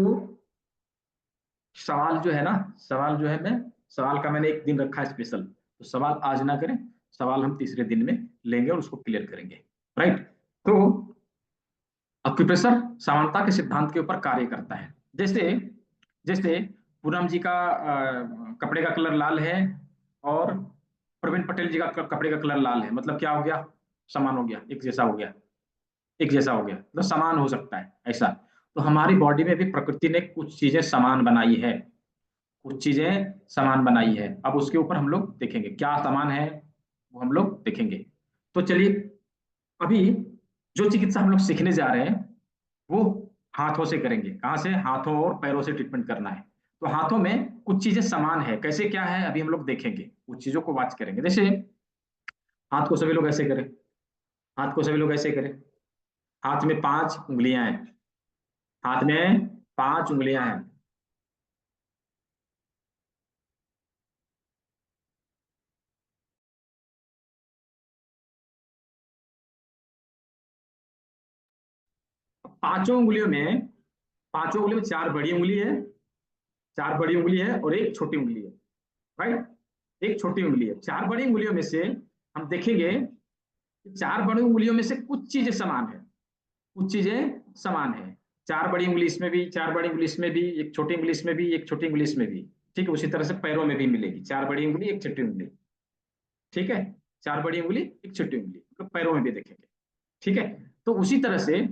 सवाल जो है ना, सवाल जो है मैं सवाल का मैंने एक दिन रखा है स्पेशल, तो सवाल आज ना करें, सवाल हम तीसरे दिन में लेंगे और उसको क्लियर करेंगे, राइट। तो अक्यूप्रेशर समानता के सिद्धांत के ऊपर कार्य करता है। जैसे जैसे पूनम जी का कपड़े का कलर लाल है, और प्रवीण पटेल जी का कपड़े का कलर लाल है, मतलब क्या हो गया? समान हो गया, एक जैसा हो गया, एक जैसा हो गया, मतलब समान हो सकता है, ऐसा। तो हमारी बॉडी में भी प्रकृति ने कुछ चीजें समान बनाई है, कुछ चीजें समान बनाई है। अब उसके ऊपर हम लोग देखेंगे क्या समान है, वो हम लोग देखेंगे। तो चलिए, अभी जो चिकित्सा हम लोग सीखने जा रहे हैं वो हाथों से करेंगे। कहाँ से? हाथों और पैरों से ट्रीटमेंट करना है। तो हाथों में कुछ चीजें समान है, कैसे क्या है अभी हम लोग देखेंगे, कुछ चीजों को वॉच करेंगे। जैसे हाथ को सभी लोग ऐसे करें, हाथ को सभी लोग ऐसे करें। हाथ में 5 उंगलियां हैं, हाथ में 5 उंगलियां हैं। पांचों उंगलियों में पांचों उंगली में 4 बड़ी उंगली है, 4 बड़ी उंगली है और एक छोटी उंगली है, राइट, एक छोटी उंगली है। 4 बड़ी उंगलियों में से हम देखेंगे कि 4 बड़ी उंगलियों में से कुछ चीजें समान है, कुछ चीजें समान है। 4 बड़ी उंगली इसमें भी, 4 बड़ी उंगली इसमें भी, एक छोटी उंगली इसमें भी, एक छोटी उंगली इसमें भी, ठीक है। उसी तरह से पैरों में भी मिलेगी, 4 बड़ी उंगली एक छोटी उंगली, ठीक है, 4 बड़ी उंगली एक छोटी उंगली, तो पैरों में भी देखेंगे, ठीक है। तो उसी तरह से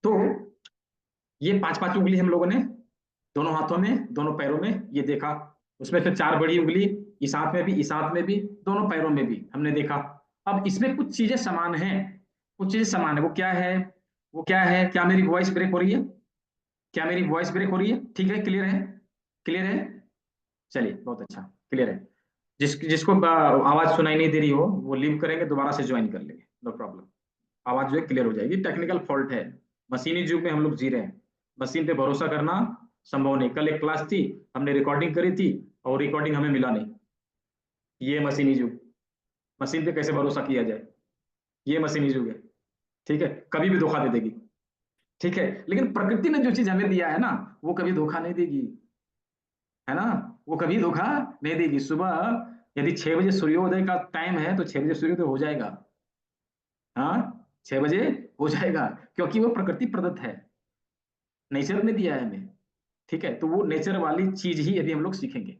तो ये 5-5 उंगली हम लोगों ने दोनों हाथों में, दोनों पैरों में ये देखा। उसमें से 4 बड़ी उंगली इस हाथ में भी, इस हाथ में भी, दोनों पैरों में भी हमने देखा। अब इसमें कुछ चीजें समान हैं, कुछ चीजें समान है। वो क्या है, वो क्या है? क्या मेरी वॉइस ब्रेक हो रही है? क्या मेरी वॉइस ब्रेक हो रही है? ठीक है, क्लियर है, क्लियर है, चलिए बहुत अच्छा, क्लियर है। जिसको आवाज सुनाई नहीं दे रही हो वो लीव करेंगे, दोबारा से ज्वाइन कर लेंगे, नो प्रॉब्लम। आवाज जो है क्लियर हो जाएगी। टेक्निकल फॉल्ट है, मशीनी युग में हम लोग जी रहे हैं, मशीन पे भरोसा करना संभव नहीं। कल एक क्लास थी, हमने रिकॉर्डिंग करी थी और रिकॉर्डिंग हमें मिला नहीं। ये मशीनी युग, मशीन पे कैसे भरोसा किया जाए? ये मशीनी युग है, ठीक है, कभी भी धोखा दे देगी, ठीक है। लेकिन प्रकृति ने जो चीज हमें दिया है ना, वो कभी धोखा नहीं देगी, है ना, वो कभी धोखा नहीं देगी। सुबह यदि 6 बजे सूर्योदय का टाइम है तो 6 बजे सूर्योदय हो जाएगा, हाँ, 6 बजे हो जाएगा, क्योंकि वो प्रकृति प्रदत्त है, नेचर ने दिया है हमें, ठीक है। तो वो नेचर वाली चीज ही अभी हम लोग सीखेंगे,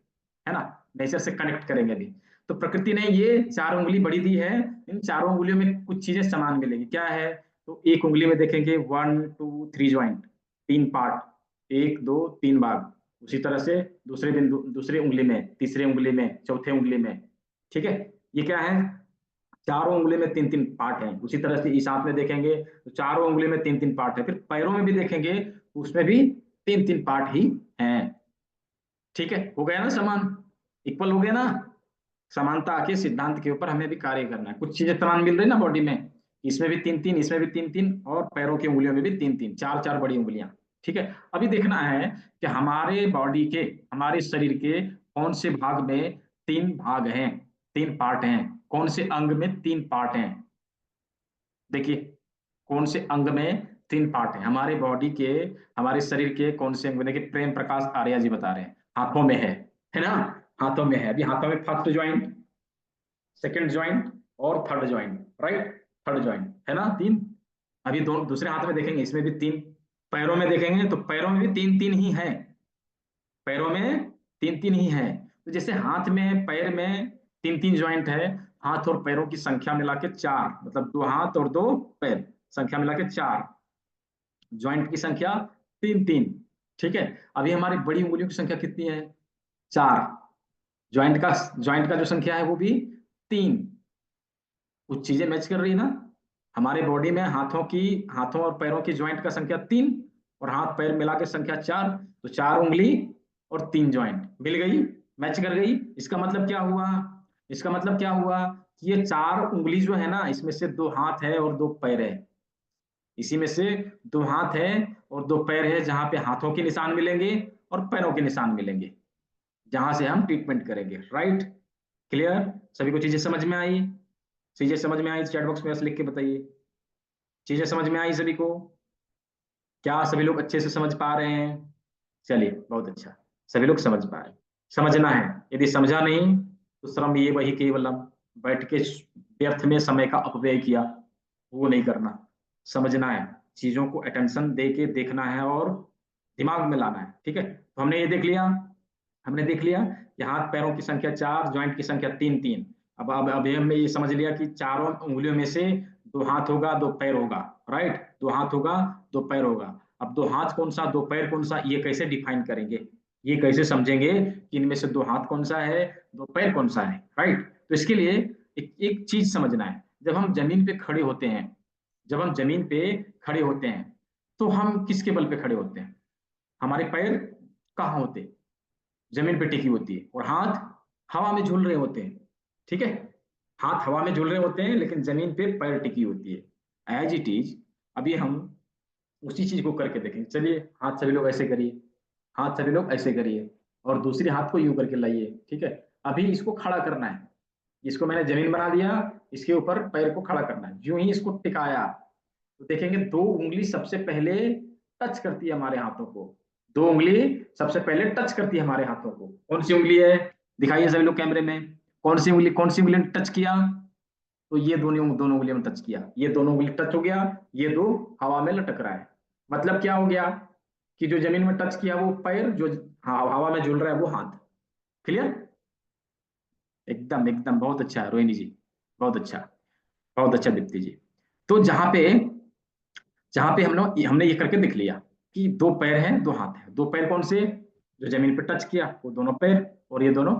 है ना, नेचर से कनेक्ट करेंगे अभी। तो प्रकृति ने ये 4 उंगली बड़ी दी है, इन चारों उंगलियों में कुछ चीजें समान मिलेगी। क्या है? तो एक उंगली में देखेंगे 1 2 3 ज्वाइंट, 3 पार्ट, 1 2 3 भाग। उसी तरह से दूसरे बिंदु, दूसरे उंगली में, तीसरे उंगली में, चौथे उंगली में, ठीक है। ये क्या है? चारों उंगली में 3-3 पार्ट हैं। उसी तरह से इस हाथ में देखेंगे तो चारों उंगली में 3-3 पार्ट है। फिर पैरों में भी देखेंगे उसमें भी 3-3 पार्ट ही हैं, ठीक है। हो गया ना समान, इक्वल हो गया ना। समानता के सिद्धांत के ऊपर हमें भी कार्य करना है। कुछ चीजें समान मिल रही ना बॉडी में, इसमें भी 3-3, इसमें भी 3-3 और पैरों की उंगलियों में भी 3-3, 4-4 बड़ी उंगलियां, ठीक है। अभी देखना है कि हमारे बॉडी के, हमारे शरीर के कौन से भाग में 3 भाग हैं, 3 पार्ट हैं, कौन से अंग में 3 पार्ट हैं। देखिए कौन से अंग में 3 पार्ट है हमारे बॉडी के, हमारे शरीर के कौन से अंग में। देखिए प्रेम प्रकाश आर्या जी बता रहे हैं हाथों में है ना, हाथों में है। अभी हाथों में फर्स्ट ज्वाइंट, सेकंड ज्वाइंट और third joint, right, third joint है ना, 3। अभी दो दूसरे हाथ में देखेंगे, इसमें भी 3। पैरों में देखेंगे तो पैरों में भी 3-3 ही है, पैरों में 3-3 ही है। तो जैसे हाथ में, पैर में 3-3 ज्वाइंट है, हाथ और पैरों की संख्या मिला के 4, मतलब 2 हाथ और 2 पैर, संख्या मिला के 4, ज्वाइंट की संख्या 3-3, ठीक है। अभी हमारी बड़ी उंगलियों की संख्या कितनी है? 4। ज्वाइंट का जो संख्या है वो भी 3। कुछ चीजें मैच कर रही है ना हमारे बॉडी में। हाथों और पैरों की ज्वाइंट का संख्या 3 और हाथ पैर मिला के संख्या 4, तो 4 उंगली और 3 ज्वाइंट मिल गई, मैच कर गई। इसका मतलब क्या हुआ? इसका मतलब क्या हुआ कि ये 4 उंगली जो है ना, इसमें से 2 हाथ है और 2 पैर है, इसी में से 2 हाथ है और 2 पैर है, जहां पे हाथों के निशान मिलेंगे और पैरों के निशान मिलेंगे, जहां से हम ट्रीटमेंट करेंगे, राइट। क्लियर? सभी को चीजें समझ में आई? चीजें समझ में आई चैट बॉक्स में लिख के बताइए, चीजें समझ में आई सभी को? क्या सभी लोग अच्छे से समझ पा रहे हैं? चलिए बहुत अच्छा, सभी लोग समझ पा रहे हैं। समझना है, यदि समझा नहीं तो श्रम ये वही केवलम, बैठ के व्यर्थ में समय का अपव्यय किया, वो नहीं करना। समझना है, चीजों को अटेंशन दे के देखना है और दिमाग में लाना है, ठीक है। तो हमने ये देख लिया, हमने देख लिया कि हाथ पैरों की संख्या 4, ज्वाइंट की संख्या 3-3। अब अभी हमने ये समझ लिया कि चारों उंगलियों में से 2 हाथ होगा 2 पैर होगा, राइट, 2 हाथ होगा 2 पैर होगा। अब 2 हाथ कौन सा 2 पैर कौन सा, ये कैसे डिफाइन करेंगे, ये कैसे समझेंगे कि इनमें से 2 हाथ कौन सा है 2 पैर कौन सा है, राइट। तो इसके लिए एक चीज समझना है, जब हम जमीन पे खड़े होते हैं, जब हम जमीन पे खड़े होते हैं तो हम किसके बल पे खड़े होते हैं? हमारे पैर कहाँ होते हैं? जमीन पे टिकी होती है और हाथ हवा में झूल रहे होते हैं, ठीक है। हाथ हवा में झूल रहे होते हैं लेकिन जमीन पे पैर टिकी होती है। एज इट इज अभी हम उसी चीज को करके देखेंगे। चलिए हाथ सभी लोग ऐसे करिए, हाथ सभी लोग ऐसे करिए, और दूसरे हाथ को यूं करके लाइए। ठीक है, अभी इसको खड़ा करना है, इसको मैंने जमीन बना दिया, इसके ऊपर पैर को खड़ा करना है। यूं ही इसको टिकाया तो देखेंगे दो उंगली सबसे पहले टच करती है हमारे हाथों को, दो उंगली सबसे पहले टच करती है हमारे हाथों को। कौन सी उंगली है, दिखाइए सभी लोग कैमरे में, कौन सी उंगली, कौन सी उंगली ने टच किया? तो ये दोनों दोनों उंगलियों में टच किया, ये दोनों उंगली टच हो गया, ये दो हवा में लटक रहा है। मतलब क्या हो गया कि जो जमीन में टच किया वो पैर, जो हवा में झूल रहा है वो हाथ। क्लियर? एकदम एकदम, बहुत अच्छा है रोहिणी जी, बहुत अच्छा, बहुत अच्छा दीप्ति जी। तो जहां पे हमने ये करके देख लिया कि दो पैर हैं दो हाथ हैं। दो पैर कौन से? जो जमीन पे टच किया वो दोनों पैर, और ये दोनों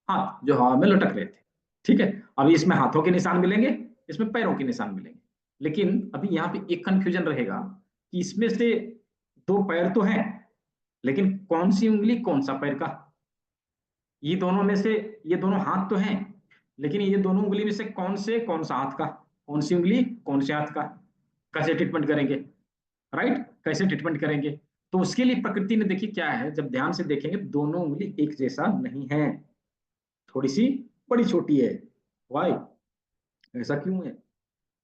हाथ जो हवा में लटक रहे थे। ठीक है, अभी इसमें हाथों के निशान मिलेंगे, इसमें पैरों के निशान मिलेंगे। लेकिन अभी यहाँ पे एक कंफ्यूजन रहेगा कि इसमें से दो पैर तो हैं, लेकिन कौन सी उंगली कौन सा पैर का? ये दोनों में से, ये दोनों हाथ तो हैं, लेकिन ये दोनों उंगली में से कौन सा हाथ का, कौन सी उंगली कौन से हाथ का? कैसे ट्रीटमेंट करेंगे? राइट, कैसे ट्रीटमेंट करेंगे? तो उसके लिए प्रकृति ने देखिए क्या है, जब ध्यान से देखेंगे दोनों उंगली एक जैसा नहीं है, थोड़ी सी बड़ी छोटी है। वाई, ऐसा क्यों है?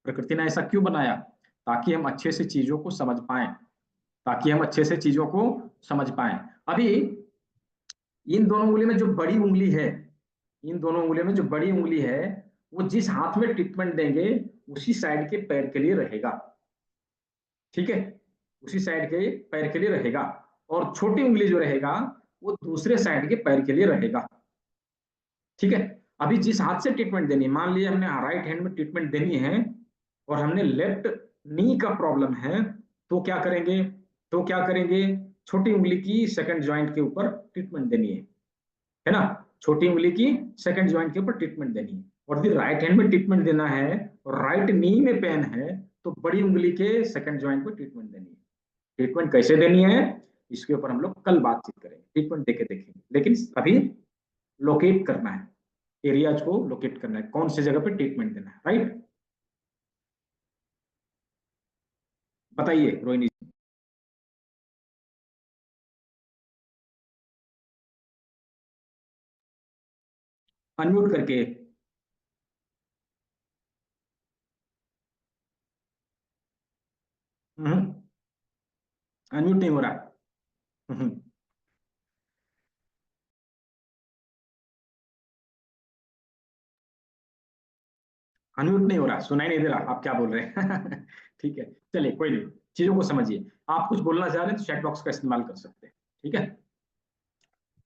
प्रकृति ने ऐसा क्यों बनाया? ताकि हम अच्छे से चीजों को समझ पाए, ताकि हम अच्छे से चीजों को समझ पाए। अभी इन दोनों उंगली में जो बड़ी उंगली है, इन दोनों उंगलियों में जो बड़ी उंगली है, वो जिस हाथ में ट्रीटमेंट देंगे उसी साइड के पैर के लिए रहेगा। ठीक है, उसी साइड के पैर के लिए रहेगा, और छोटी उंगली जो रहेगा वो दूसरे साइड के पैर के लिए रहेगा। ठीक है, अभी जिस हाथ से ट्रीटमेंट देनी है, मान लीजिए हमने राइट हैंड में ट्रीटमेंट देनी है और हमने लेफ्ट नी का प्रॉब्लम है, तो क्या करेंगे? छोटी उंगली की सेकंड जॉइंट के ऊपर ट्रीटमेंट देनी है ना? छोटी उंगली की सेकंड जॉइंट के ऊपर ट्रीटमेंट देनी है। और यदि राइट हैंड में ट्रीटमेंट देना है और राइट नी में पेन है, तो बड़ी उंगली के सेकंड जॉइंट पर ट्रीटमेंट देनी है। ट्रीटमेंट कैसे देनी है इसके ऊपर हम लोग कल बातचीत करेंगे, ट्रीटमेंट देके देखेंगे। लेकिन अभी लोकेट करना है, एरियाज को लोकेट करना है, कौन सी जगह पे ट्रीटमेंट देना है। राइट, बताइए रोहिणी जी। अनम्यूट करके, अनम्यूट नहीं हो रहा। अनम्यूट नहीं हो रहा, सुनाई नहीं दे रहा आप क्या बोल रहे हैं। ठीक है, चलिए कोई नहीं, चीजों को समझिए। आप कुछ बोलना चाह रहे हैं तो चैट बॉक्स का इस्तेमाल कर सकते हैं। ठीक है,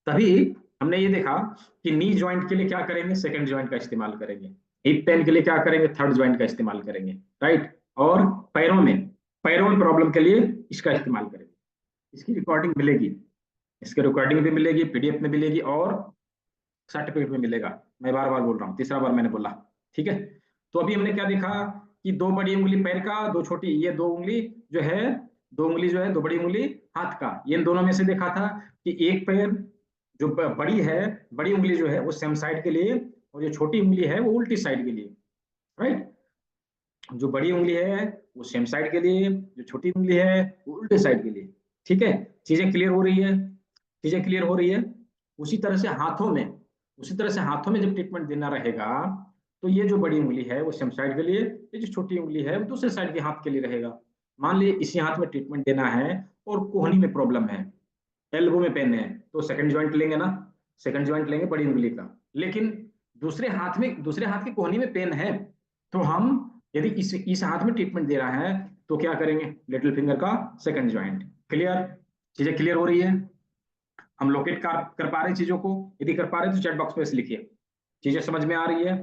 तभी हमने ये देखा कि नी ज्वाइंट के लिए क्या करेंगे, सेकंड ज्वाइंट का इस्तेमाल करेंगे। हिप पेन के लिए क्या करेंगे, थर्ड ज्वाइंट का इस्तेमाल करेंगे। राइट, और पैरों में प्रॉब्लम के लिए इसका इस्तेमाल करेंगे। इसकी रिकॉर्डिंग मिलेगी, इसकी रिकॉर्डिंग भी मिलेगी, पीडीएफ में मिलेगी और सर्टिफिकेट में मिलेगा। मैं बार बार बोल रहा हूँ, तीसरा बार मैंने बोला। ठीक है, तो अभी हमने क्या देखा कि दो बड़ी उंगली पैर का, दो छोटी, ये दो उंगली जो है, दो बड़ी उंगली हाथ का, ये इन दोनों में से देखा था कि एक पैर जो बड़ी है, बड़ी उंगली जो है वो सेम साइड के लिए, और जो छोटी उंगली है वो उल्टी साइड के लिए। राइट, जो बड़ी उंगली है वो सेम साइड के लिए, जो छोटी उंगली है वो उल्टे साइड के लिए। ठीक है, चीजें क्लियर हो रही है? चीजें क्लियर हो रही है? उसी तरह से हाथों में जब ट्रीटमेंट देना रहेगा, तो ये जो बड़ी उंगली है वो सेम साइड के लिए, ये जो छोटी उंगली है वो दूसरे साइड के हाथ के लिए रहेगा। मान लीजिए इसी हाथ में ट्रीटमेंट देना है और कोहनी में प्रॉब्लम है, एल्बो में पेन है, तो सेकंड ज्वाइंट लेंगे ना, सेकंड ज्वाइंट लेंगे बड़ी उंगली का। लेकिन दूसरे हाथ के कोहनी में पेन है, तो हम यदि इस हाथ में ट्रीटमेंट दे रहा है तो क्या करेंगे, लिटिल फिंगर का सेकंड ज्वाइंट। क्लियर? चीजें क्लियर हो रही है? हम लोकेट कर पा रहे हैं चीजों को? यदि कर पा रहे हैं तो चैट बॉक्स में लिखिए, चीजें समझ में आ रही है?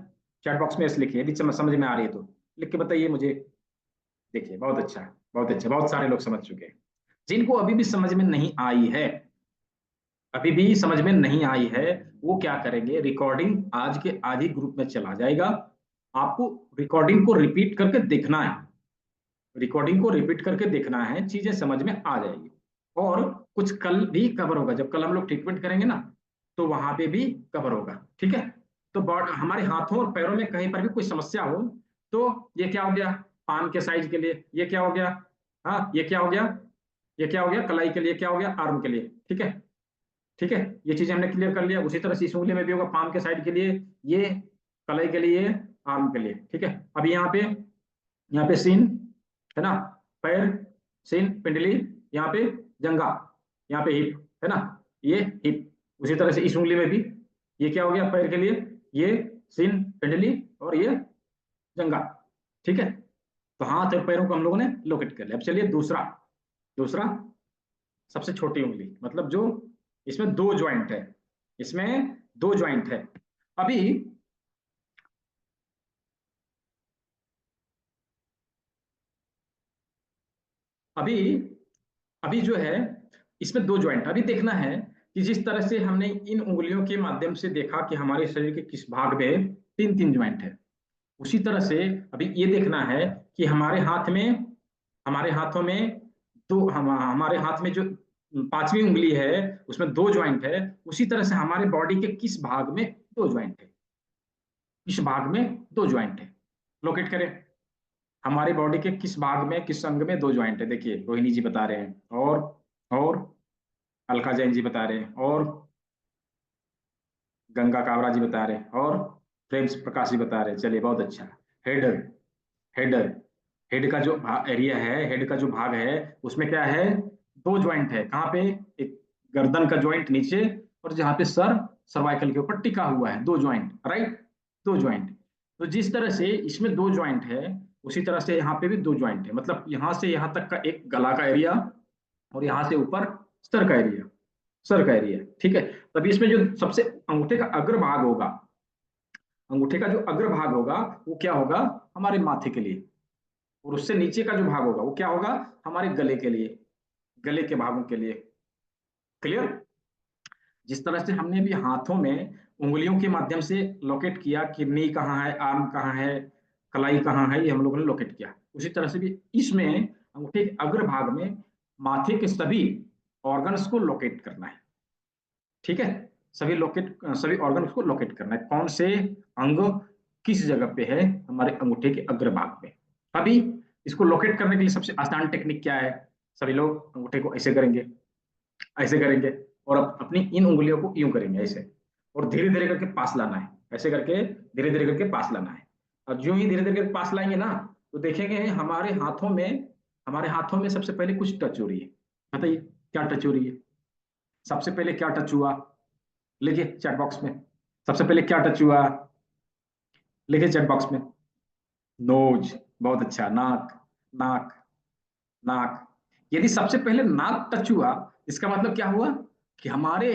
चैट बॉक्स में लिखिए यदि समझ में आ रही है तो लिख के बताइए मुझे। देखिए बहुत अच्छा, बहुत अच्छा, बहुत सारे लोग समझ चुके हैं। जिनको अभी भी समझ में नहीं आई है, वो क्या करेंगे, रिकॉर्डिंग आज के आज ही ग्रुप में चला जाएगा। आपको रिकॉर्डिंग को रिपीट करके देखना है, चीजें समझ में आ जाएगी। और कुछ कल भी कवर होगा, जब कल हम लोग ट्रीटमेंट करेंगे ना, तो वहां पे भी कवर होगा। ठीक है, तो हमारे हाथों और पैरों में कहीं पर भी कोई समस्या हो, तो ये क्या हो गया, पाम के साइज के लिए, ये क्या हो गया, हाँ, ये क्या हो गया, ये क्या हो गया, कलाई के लिए क्या हो गया, आर्म के लिए, ठीक है, ठीक है, ये चीजें हमने क्लियर कर लिया। उसी तरह से इस उंगली में भी होगा, पाम के साइड के लिए ये, कलाई के लिए, आर्म के लिए, ठीक है। अभी यहाँ पे सीन है ना, पैर, सीन, पिंडली, यहाँ पे जंगा, यहाँ पे हिप है ना, ये हिप। उसी तरह से इस उंगली में भी ये क्या हो गया, पैर के लिए ये सीन, पिंडली और ये जंगा, ठीक है। तो हाथ और पैरों को हम लोगों ने लोकेट कर लिया। अब चलिए दूसरा, दूसरा सबसे छोटी उंगली, मतलब जो इसमें दो ज्वाइंट है, इसमें दो ज्वाइंट है। अभी अभी अभी जो है इसमें दो ज्वाइंट, अभी देखना है कि जिस तरह से हमने इन उंगलियों के माध्यम से देखा कि हमारे शरीर के किस भाग में तीन तीन ज्वाइंट है, उसी तरह से अभी ये देखना है कि हमारे हाथ में, हमारे हाथों में हमारे हाथ में जो पांचवी उंगली है उसमें दो ज्वाइंट है, उसी तरह से हमारे बॉडी के किस भाग में दो ज्वाइंट है, किस भाग में दो ज्वाइंट है, लोकेट करें। हमारे बॉडी के किस भाग में, किस अंग में दो ज्वाइंट है। देखिए रोहिणी जी बता रहे हैं, और अलका जैन जी बता रहे हैं, और गंगा कावरा जी बता रहे हैं, और प्रेम प्रकाश जी बता रहे हैं। चलिए बहुत अच्छा। हेड, हेड, हेड का जो एरिया है, हेड का जो भाग है उसमें क्या है, दो ज्वाइंट है। कहाँ पे, एक गर्दन का ज्वाइंट नीचे, और जहाँ पे सर सर्वाइकल के ऊपर टिका हुआ है, दो ज्वाइंट, राइट, दो ज्वाइंट। तो जिस तरह से इसमें दो ज्वाइंट है उसी तरह से यहाँ पे भी दो ज्वाइंट है, मतलब यहाँ से यहाँ तक का एक गला का एरिया, और यहाँ से ऊपर सर का एरिया, सर का एरिया, ठीक है। तभी इसमें जो सबसे अंगूठे का अग्र भाग होगा, अंगूठे का जो अग्र भाग होगा वो क्या होगा, हमारे माथे के लिए, और उससे नीचे का जो भाग होगा वो क्या होगा, हमारे गले के लिए, गले के भागों के लिए। क्लियर। जिस तरह से हमने भी हाथों में उंगलियों के माध्यम से लोकेट किया कि नी कहाँ है, आर्म कहाँ है, कलाई कहाँ है, ये हम लोगों ने लोकेट किया, उसी तरह से भी इसमें अंगूठे के अग्र भाग में माथे के सभी ऑर्गन्स को लोकेट करना है, ठीक है। सभी ऑर्गन्स को लोकेट करना है, कौन से अंग किस जगह पे है हमारे अंगूठे के अग्र भाग में। अभी इसको लोकेट करने के लिए सबसे आसान टेक्निक क्या है, सभी लोग अंगूठे को ऐसे करेंगे, ऐसे करेंगे, और अपनी इन उंगलियों को यूं करेंगे ऐसे, और धीरे धीरे करके पास लाना है, ऐसे करके धीरे धीरे करके पास लाना है। और जो ही धीरे धीरे करके पास लाएंगे ना, तो देखेंगे हमारे हाथों में सबसे पहले कुछ टच हो रही है। बताइए क्या टच हो रही है, सबसे पहले क्या टच हुआ, लिखिए चैट बॉक्स में, सबसे पहले क्या टच हुआ, लिखिए चैट बॉक्स में। नोज, बहुत अच्छा, नाक, नाक, नाक। यदि सबसे पहले नाक टच हुआ, इसका मतलब क्या हुआ कि हमारे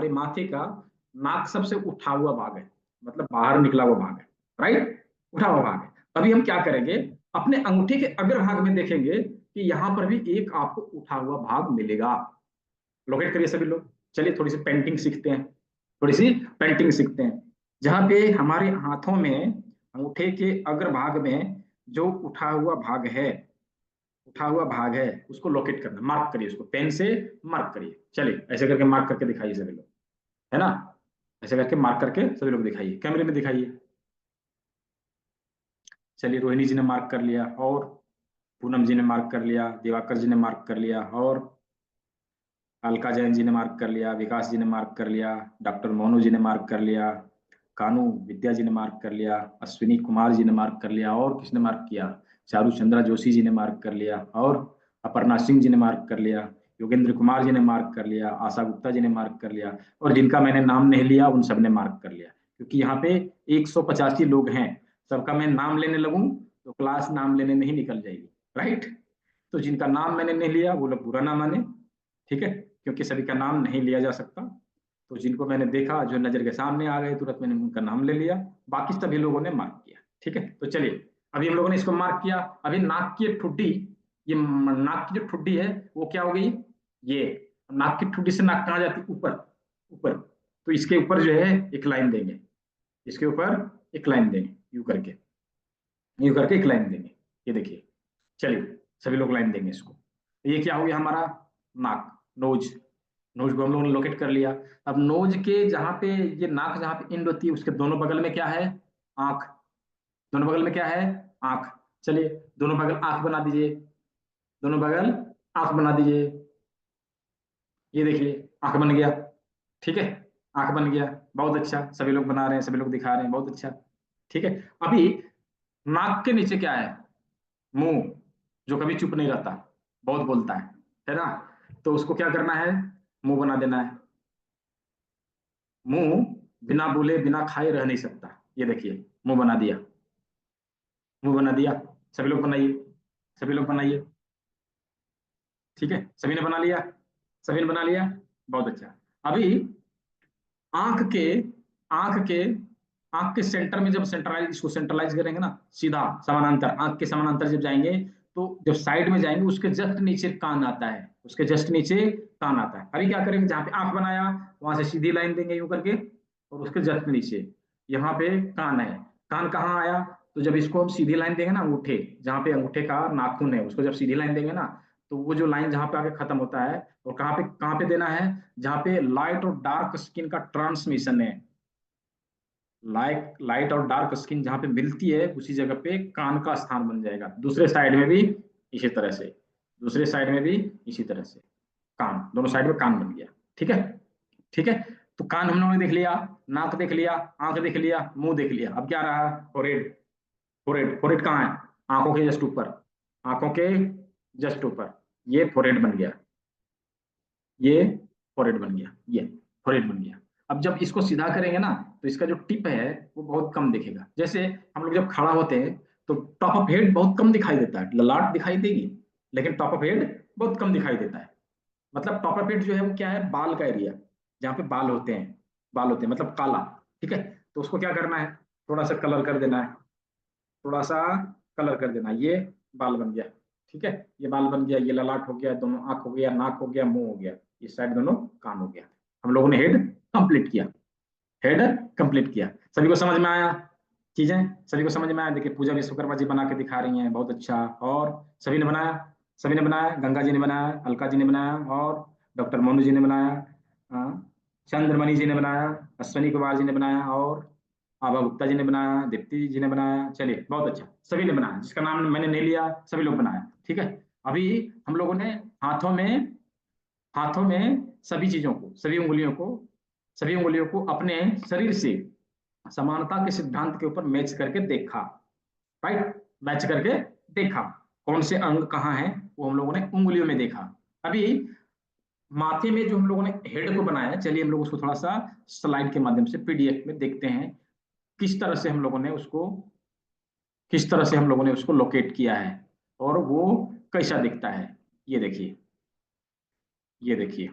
माथे का नाक सबसे उठा हुआ भाग है, मतलब बाहर निकला हुआ भाग है, राइट, उठा हुआ भाग है। अभी हम क्या करेंगे, अपने अंगूठे के अग्र भाग में देखेंगे कि यहां पर भी एक आपको उठा हुआ भाग मिलेगा। लोकेट करिए सभी लोग। चलिए थोड़ी सी पेंटिंग सीखते हैं, थोड़ी सी पेंटिंग सीखते हैं, जहां पे हमारे हाथों में अंगूठे के अग्र भाग में जो उठा हुआ भाग है उसको लोकेट करना, मार्क करिए, उसको पेन से मार्क करिए। चलिए ऐसे करके मार्क करके दिखाइए सभी लोग, है ना, ऐसे करके मार्क करके सभी लोग दिखाइए, कैमरे में दिखाइए। चलिए रोहिणी जी ने मार्क कर लिया, और पूनम जी ने मार्क कर लिया, दिवाकर जी ने मार्क कर लिया, और अलका जैन जी ने मार्क कर लिया, विकास जी ने मार्क कर लिया, डॉक्टर मोनू जी ने मार्क कर लिया, कानू विद्या जी ने मार्क कर लिया, अश्विनी कुमार जी ने मार्क कर लिया, और किसने मार्क किया, चारू चंद्रा जोशी जी ने मार्क कर लिया, और अपर्णा सिंह जी ने मार्क कर लिया, योगेंद्र कुमार जी ने मार्क कर लिया, आशा गुप्ता जी ने मार्क कर लिया, और जिनका मैंने नाम नहीं लिया उन सब ने मार्क कर लिया। क्योंकि यहाँ पे 185 लोग हैं, सबका मैं नाम लेने लगूं तो क्लास नाम लेने में ही निकल जाएगी, राइट। तो जिनका नाम मैंने नहीं लिया वो लोग बुरा ना माने, ठीक है, क्योंकि सभी का नाम नहीं लिया जा सकता। तो जिनको मैंने देखा, जो नजर के सामने आ गए, तुरंत मैंने उनका नाम ले लिया, बाकी सभी लोगों ने मार्क किया, ठीक है। तो चलिए अभी हम लोगों ने इसको मार्क किया। अभी नाक की ठुड्डी, ये नाक की जो ठुड्डी है वो क्या हो गई, ये नाक की ठुड्डी से नाक कहाँ जाती है, ऊपर, ऊपर। तो इसके ऊपर जो है एक लाइन देंगे, इसके ऊपर एक लाइन देंगे, यूं करके एक लाइन देंगे, ये देखिए। चलिए सभी लोग लाइन देंगे इसको। ये क्या हो गया हमारा, नाक, नोज, नोज को हम लोगों ने लोकेट कर लिया। अब नोज के जहां पे ये नाक जहां पे इंड होती है उसके दोनों बगल में क्या है, आंख, दोनों बगल में क्या है, आंख। चलिए दोनों बगल आंख बना दीजिए, दोनों बगल आंख बना दीजिए। ये देखिए आंख बन गया, ठीक है, आंख बन गया, बहुत अच्छा, सभी लोग बना रहे हैं, सभी लोग दिखा रहे हैं, बहुत अच्छा, ठीक है। अभी नाक के नीचे क्या है? मुंह, जो कभी चुप नहीं रहता, बहुत बोलता है ना? तो उसको क्या करना है? मुंह बना देना है। मुंह बिना बोले बिना खाए रह नहीं सकता। ये देखिए मुंह बना दिया, मुंह बना दिया। सभी लोग बनाइए, सभी लोग बनाइए, ठीक है, सभी ने बना लिया, सभी ने बना लिया, बहुत अच्छा। अभी आंख के आंख के आंख के सेंटर में जब सेंट्रलाइज, इसको सेंट्रलाइज करेंगे ना, सीधा समानांतर, आंख के समानांतर जब जाएंगे तो जब साइड में जाएंगे उसके जस्ट नीचे कान आता है, उसके जस्ट नीचे कान आता है। अभी क्या करेंगे, जहां पे आंख बनाया वहां से सीधी लाइन देंगे यूं करके, और उसके जस्ट नीचे यहाँ पे कान है। कान कहाँ आया? तो जब इसको हम सीधी लाइन देंगे ना, अंगूठे, जहाँ पे अंगूठे का नाखून है उसको जब सीधी लाइन देंगे ना, तो वो जो लाइन जहाँ पे आके खत्म होता है, और कहाँ पे देना है? जहाँ पे लाइट और डार्क स्किन का ट्रांसमिशन है, लाइट और डार्क स्किन जहां पे मिलती है उसी जगह पे कान का स्थान बन जाएगा। दूसरे साइड में भी इसी तरह से, दूसरे साइड में भी इसी तरह से, कान, दोनों साइड में कान बन गया, ठीक है, ठीक है। तो कान हम लोगों ने देख लिया, नाक देख लिया, आंख देख लिया, मुंह देख लिया। अब क्या रहा? फोरहेड। फोरहेड, फोरहेड कहाँ है? आंखों के जस्ट ऊपर, आंखों के जस्ट ऊपर, ये फोरहेड बन गया, ये फोरहेड बन गया, ये फोरहेड बन गया। अब जब इसको सीधा करेंगे ना तो इसका जो टिप है वो बहुत कम दिखेगा। जैसे हम लोग जब खड़ा होते हैं तो टॉप ऑफ हेड बहुत कम दिखाई देता है, ललाट दिखाई देगी लेकिन टॉप ऑफ हेड बहुत कम दिखाई देता है। मतलब टॉप ऑफ हेड जो है वो क्या है? बाल का एरिया, जहाँ पे बाल होते हैं, बाल होते हैं मतलब काला, ठीक है। तो उसको क्या करना है? थोड़ा सा कलर कर देना है, थोड़ा सा कलर कर देना। ये बाल बन गया, ठीक है, ये बाल बन गया, ये ललाट हो गया, दोनों आंख हो गया, नाक हो गया, मुंह हो गया, इस साइड दोनों कान हो गया। हम लोगों ने हेड कंप्लीट किया, हेड कंप्लीट किया। सभी को समझ में आया चीजें? सभी को समझ में आया? देखिए पूजा विश्वकर्मा जी बना के दिखा रही हैं, बहुत अच्छा। और सभी ने बनाया, सभी ने बनाया, गंगा जी ने बनाया, अलका जी ने बनाया, और डॉक्टर मोनू जी ने बनाया, चंद्रमणि जी ने बनाया, अश्विनी कुमार जी ने बनाया, और आभा गुप्ता जी ने बनाया, दीप्ति जी ने बनाया। चलिए बहुत अच्छा, सभी ने बनाया, जिसका नाम मैंने नहीं लिया सभी लोग बनाया, ठीक है। अभी हम लोगों ने हाथों में सभी चीजों को, सभी उंगलियों को अपने शरीर से समानता के सिद्धांत के ऊपर मैच करके देखा, राइट, मैच करके देखा। कौन से अंग कहाँ है वो हम लोगों ने उंगलियों में देखा। अभी माथे में जो हम लोगों ने हेड को बनाया, चलिए हम लोग उसको थोड़ा सा स्लाइड के माध्यम से पीडीएफ में देखते हैं, किस तरह से हम लोगों ने उसको, किस तरह से हम लोगों ने उसको लोकेट किया है और वो कैसा दिखता है। ये देखिए, ये देखिए,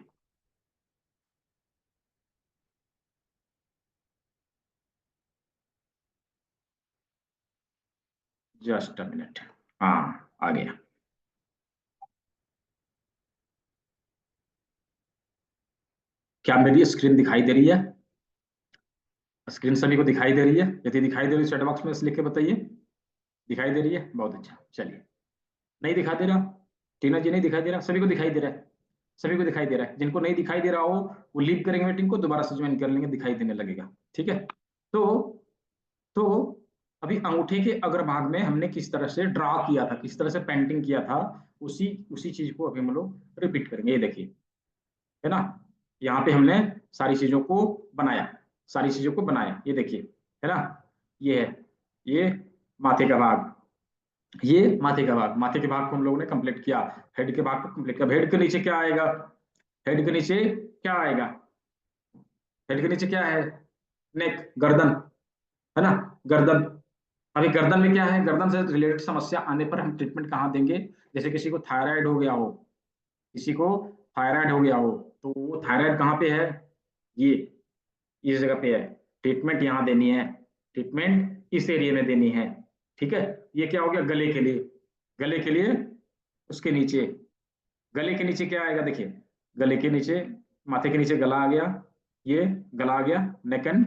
जस्ट अ मिनट, हाँ आ गया। क्या मेरी स्क्रीन दिखाई दे रही है? स्क्रीन सभी को दिखाई दे रही है? यदि दिखाई दे रही है चैट बॉक्स में लिख के बताइए। दिखाई दे रही है, बहुत अच्छा। चलिए, नहीं दिखाई दे रहा? टीना जी नहीं दिखाई दे रहा? सभी को दिखाई दे रहा है? सभी को दिखाई दे रहा है? जिनको नहीं दिखाई दे रहा हो वो लीव करेंगे मीटिंग को, दोबारा से ज्वाइन कर लेंगे, दिखाई देने लगेगा, ठीक है। तो तो अभी अंगूठे के अग्रभाग में हमने किस तरह से ड्रा किया था, किस तरह से पेंटिंग किया था, उसी उसी चीज को अभी हम लोग रिपीट करेंगे। ये देखिए, है ना, यहाँ पे हमने सारी चीजों को बनाया, सारी चीजों को बनाया, ये देखिए, है ना, ये है, ये माथे का भाग, ये माथे का भाग, माथे के भाग को हम लोगों ने कंप्लीट किया। हेड के भाग को कंप्लीट किया। हेड के नीचे क्या आएगा? हेड के नीचे क्या आएगा? हेड के नीचे क्या है? नेक, गर्दन, है ना, गर्दन। अभी गर्दन में क्या है? गर्दन से रिलेटेड समस्या आने पर हम ट्रीटमेंट कहाँ देंगे? जैसे किसी को थायराइड हो गया हो, किसी को थायराइड हो गया हो, तो वो थायराइड कहाँ पे है? ये इस जगह पे है, ट्रीटमेंट यहाँ देनी है, ट्रीटमेंट इस एरिया में देनी है, ठीक है। ये क्या हो गया? गले के लिए, गले के लिए उसके नीचे, गले के नीचे क्या आएगा? देखिए, गले के नीचे, माथे के नीचे गला आ गया, ये गला आ गया, नेक एंड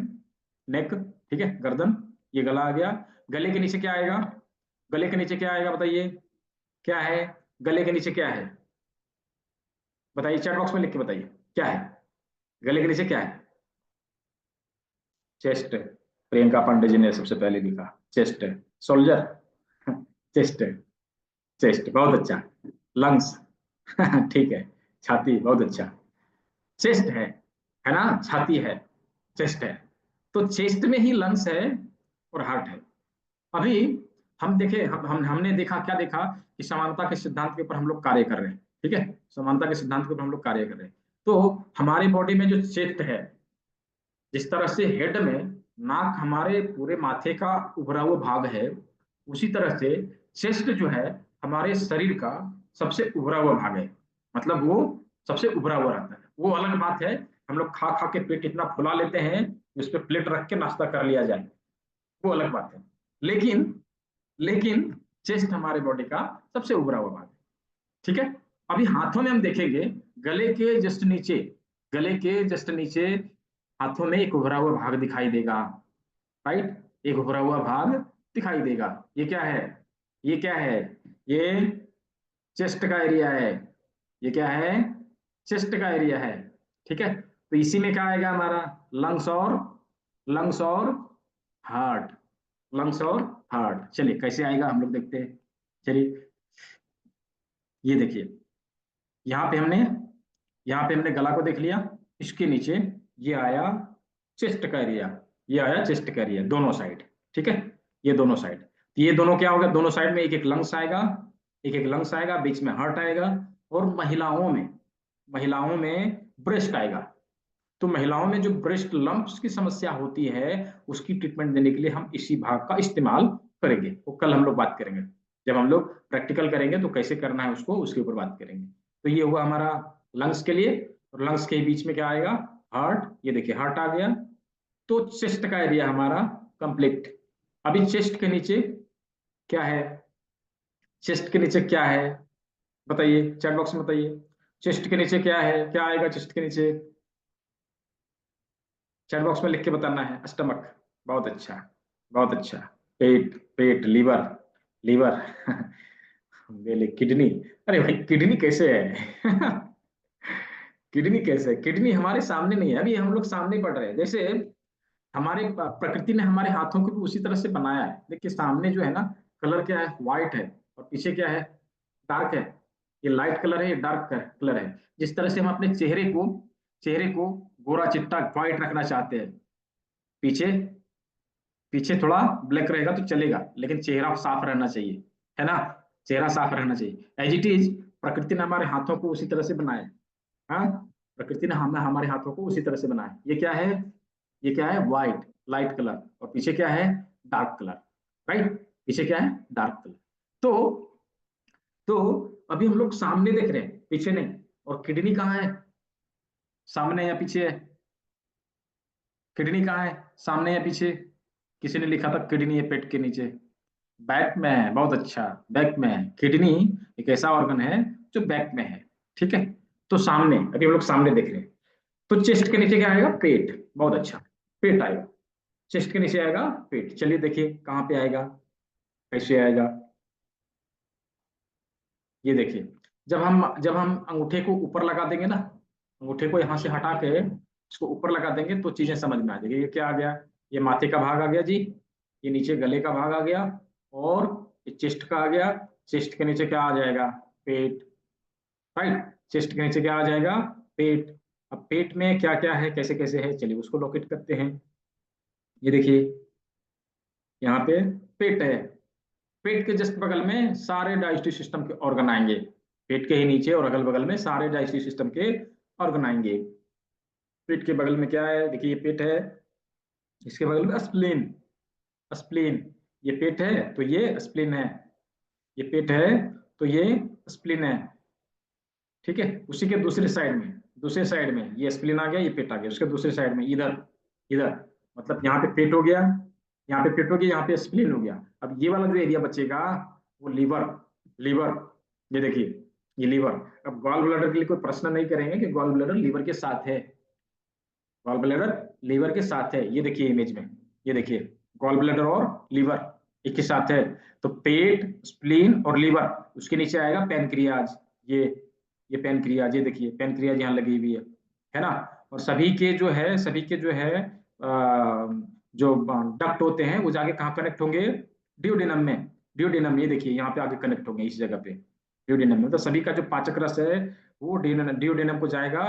नेक, ठीक है, गर्दन, ये गला आ गया। गले के नीचे क्या आएगा? गले के नीचे क्या आएगा बताइए, क्या है? गले के नीचे क्या है बताइए, चैट बॉक्स में लिख के बताइए क्या है गले के नीचे, क्या है? चेस्ट, प्रियंका पांडे जी ने सबसे पहले लिखा चेस्ट, सोल्जर, चेस्ट, चेस्ट, बहुत अच्छा। लंग्स ठीक है, छाती, बहुत अच्छा। चेस्ट है ना, छाती है, चेस्ट है, तो चेस्ट में ही लंग्स है और हार्ट है। अभी हम देखे, हमने देखा, क्या देखा कि समानता के सिद्धांत के ऊपर हम लोग कार्य कर रहे हैं, ठीक है, समानता के सिद्धांत के ऊपर हम लोग कार्य कर रहे हैं। तो हमारी बॉडी में जो चेस्ट है, जिस तरह से हेड में नाक हमारे पूरे माथे का उभरा हुआ भाग है, उसी तरह से चेस्ट जो है हमारे शरीर का सबसे उभरा हुआ भाग है, मतलब वो सबसे उभरा हुआ रहता है। वो अलग बात है, हम लोग खा खा के पेट इतना फुला लेते हैं उस पर प्लेट रख के नाश्ता कर लिया जाए, वो अलग बात है। लेकिन लेकिन चेस्ट हमारे बॉडी का सबसे उभरा हुआ भाग है, ठीक है। अभी हाथों में हम देखेंगे, गले के जस्ट नीचे, गले के जस्ट नीचे हाथों में एक उभरा हुआ भाग दिखाई देगा, राइट, एक उभरा हुआ भाग दिखाई देगा। ये क्या है, ये क्या है, ये चेस्ट का एरिया है, ये क्या है, चेस्ट का एरिया है, ठीक है। तो इसी में क्या आएगा हमारा, लंग्स और हार्ट, लंग्स और हार्ट। चलिए कैसे आएगा हम लोग देखते हैं। चलिए ये देखिए, यहाँ पे हमने गला को देख लिया, इसके नीचे ये आया चेस्ट का एरिया, ये आया चेस्ट का एरिया, दोनों साइड, ठीक है, ये दोनों साइड। ये दोनों क्या होगा, दोनों साइड में एक एक लंग्स आएगा, एक एक लंग्स आएगा, बीच में हार्ट आएगा, और महिलाओं में ब्रेस्ट आएगा। तो महिलाओं में जो ब्रेस्ट लंप्स की समस्या होती है, उसकी ट्रीटमेंट देने के लिए हम इसी भाग का इस्तेमाल करेंगे। वो कल हम लोग बात करेंगे, जब हम लोग प्रैक्टिकल करेंगे तो कैसे करना है उसको, उसके ऊपर बात करेंगे। तो ये हुआ हमारा लंग्स के लिए, और लंग्स के बीच में क्या आएगा, हार्ट। ये देखिए हार्ट आ गया, तो चेस्ट का एरिया हमारा कंप्लीट। अभी चेस्ट के नीचे क्या है, चेस्ट के नीचे क्या है बताइए, चैट बॉक्स में बताइए, चेस्ट के नीचे क्या है, क्या आएगा चेस्ट के नीचे, चैट बॉक्स में लिख के बताना है। स्टमक, बहुत अच्छा, बहुत अच्छा। पेट, पेट, लीवर, लीवर किडनी, अरे भाई किडनी कैसे है किडनी कैसे है, किडनी हमारे सामने नहीं है, अभी हम लोग सामने पढ़ रहे हैं। जैसे हमारे प्रकृति ने हमारे हाथों को भी उसी तरह से बनाया है। देखिए सामने जो है ना, कलर क्या है, व्हाइट है, और पीछे क्या है, डार्क है। ये लाइट कलर है, ये डार्क कलर है। जिस तरह से हम अपने चेहरे को गोरा चिट्टा व्हाइट रखना चाहते हैं, पीछे पीछे थोड़ा ब्लैक रहेगा तो चलेगा, लेकिन चेहरा साफ रहना चाहिए, है ना, चेहरा साफ रहना चाहिए। एज इट इज प्रकृति ने हमारे हाथों को उसी तरह से बनाया है। हाँ, प्रकृति ने हमारे हाथों को उसी तरह से बनाया है। ये क्या है, ये क्या है, व्हाइट लाइट कलर, और पीछे क्या है, डार्क कलर, राइट, पीछे क्या है, डार्क कलर। तो अभी हम लोग सामने देख रहे हैं, पीछे नहीं। और किडनी कहाँ है, सामने या पीछे है, किडनी कहाँ है, सामने या पीछे, किसी ने लिखा था किडनी है पेट के नीचे, बैक में है, बहुत अच्छा, बैक में है। किडनी एक ऐसा ऑर्गन है जो बैक में है, ठीक है। तो सामने, अभी हम लोग सामने देख रहे हैं। तो चेस्ट के नीचे क्या आएगा, पेट, बहुत अच्छा, पेट आएगा, चेस्ट के नीचे आएगा पेट। चलिए देखिए कहाँ पे आएगा, कैसे आएगा। ये देखिए, जब हम अंगूठे को ऊपर लगा देंगे ना, अंगूठे को यहाँ से हटा के इसको ऊपर लगा देंगे तो चीजें समझ में आ जाएगी। ये क्या आ गया, ये माथे का भाग आ गया जी, ये नीचे गले का भाग आ गया, और ये चेस्ट का आ गया। चेस्ट के नीचे क्या आ जाएगा, पेट, राइट, चेस्ट के नीचे क्या आ जाएगा, पेट। अब पेट में क्या क्या है, कैसे कैसे है, चलिए उसको लोकेट करते हैं। ये देखिए यहाँ पे पेट है, पेट के जस्ट बगल में सारे डाइजेस्टिव सिस्टम के ऑर्गन आएंगे, पेट के ही नीचे और अगल बगल में सारे डाइजेस्टिव सिस्टम के ऑर्गन आएंगे। पेट के बगल में क्या है, देखिए ये पेट है, इसके बगल में स्प्लीन, स्प्लीन, ये पेट है तो ये स्प्लीन है, ये पेट है तो ये स्प्लीन है, ठीक है। उसी के दूसरे साइड में ये स्प्लीन आ गया, ये पेट आ गया, उसके दूसरे साइड में इधर, इधर, मतलब यहाँ पे पेट हो गया, यहाँ पे पेट हो गया, यहाँ पे स्प्लीन हो गया। अब ये वाला जो एरिया बचेगा वो लीवर, लीवर, ये देखिए ये लीवर। अब गॉल ब्लैडर के लिए कोई प्रश्न नहीं करेंगे कि गॉल ब्लैडर लीवर के साथ है, गॉल ब्लैडर लीवर के साथ है। ये देखिए इमेज में, ये देखिए गॉल ब्लैडर और लीवर एक के साथ है। तो पेट, स्प्लीन और लीवर, उसके नीचे आएगा पैनक्रियाज, ये पैनक्रियाज, ये देखिए पैनक्रियाज यहाँ लगी हुई है ना। और सभी के जो है जो डक्ट होते हैं वो जाके कहाँ कनेक्ट होंगे, ड्यूडेनम में। ड्यूडेनम, ये देखिए यहाँ पे आगे कनेक्ट हो गए इस जगह पे। ड्यूडेनम मतलब सभी का जो पाचक रस है वो ड्यूडेनम को जाएगा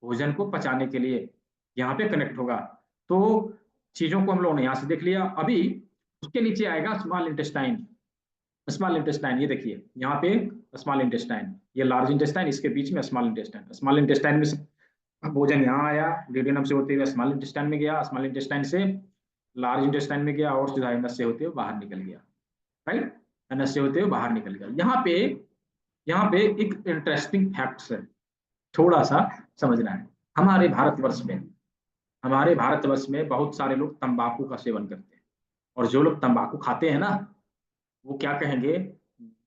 भोजन को पचाने के लिए, यहाँ पे कनेक्ट होगा। तो चीजों को हम लोगों ने यहाँ से देख लिया। अभी उसके नीचे आएगा स्मॉल इंटेस्टाइन। स्मॉल इंटेस्टाइन ये देखिए यहाँ पे स्मॉल इंटेस्टाइन, ये लार्ज इंटेस्टाइन, इसके बीच में स्मॉल इंटेस्टाइन। स्मॉल इंटेस्टाइन में भोजन यहाँ आया, ड्यूडेनम से होते हुए स्मॉल इंटेस्टाइन में गया, स्मॉल इंटेस्टाइन से लार्ज इंटेस्टाइन में गया और सीधा एनस से होते हुए बाहर निकल गया, राइट। एनस से होते हुए बाहर निकल गया। यहाँ पे एक इंटरेस्टिंग फैक्ट्स है, थोड़ा सा समझना है। हमारे भारतवर्ष में बहुत सारे लोग तंबाकू का सेवन करते हैं, और जो लोग तंबाकू खाते हैं ना वो क्या कहेंगे,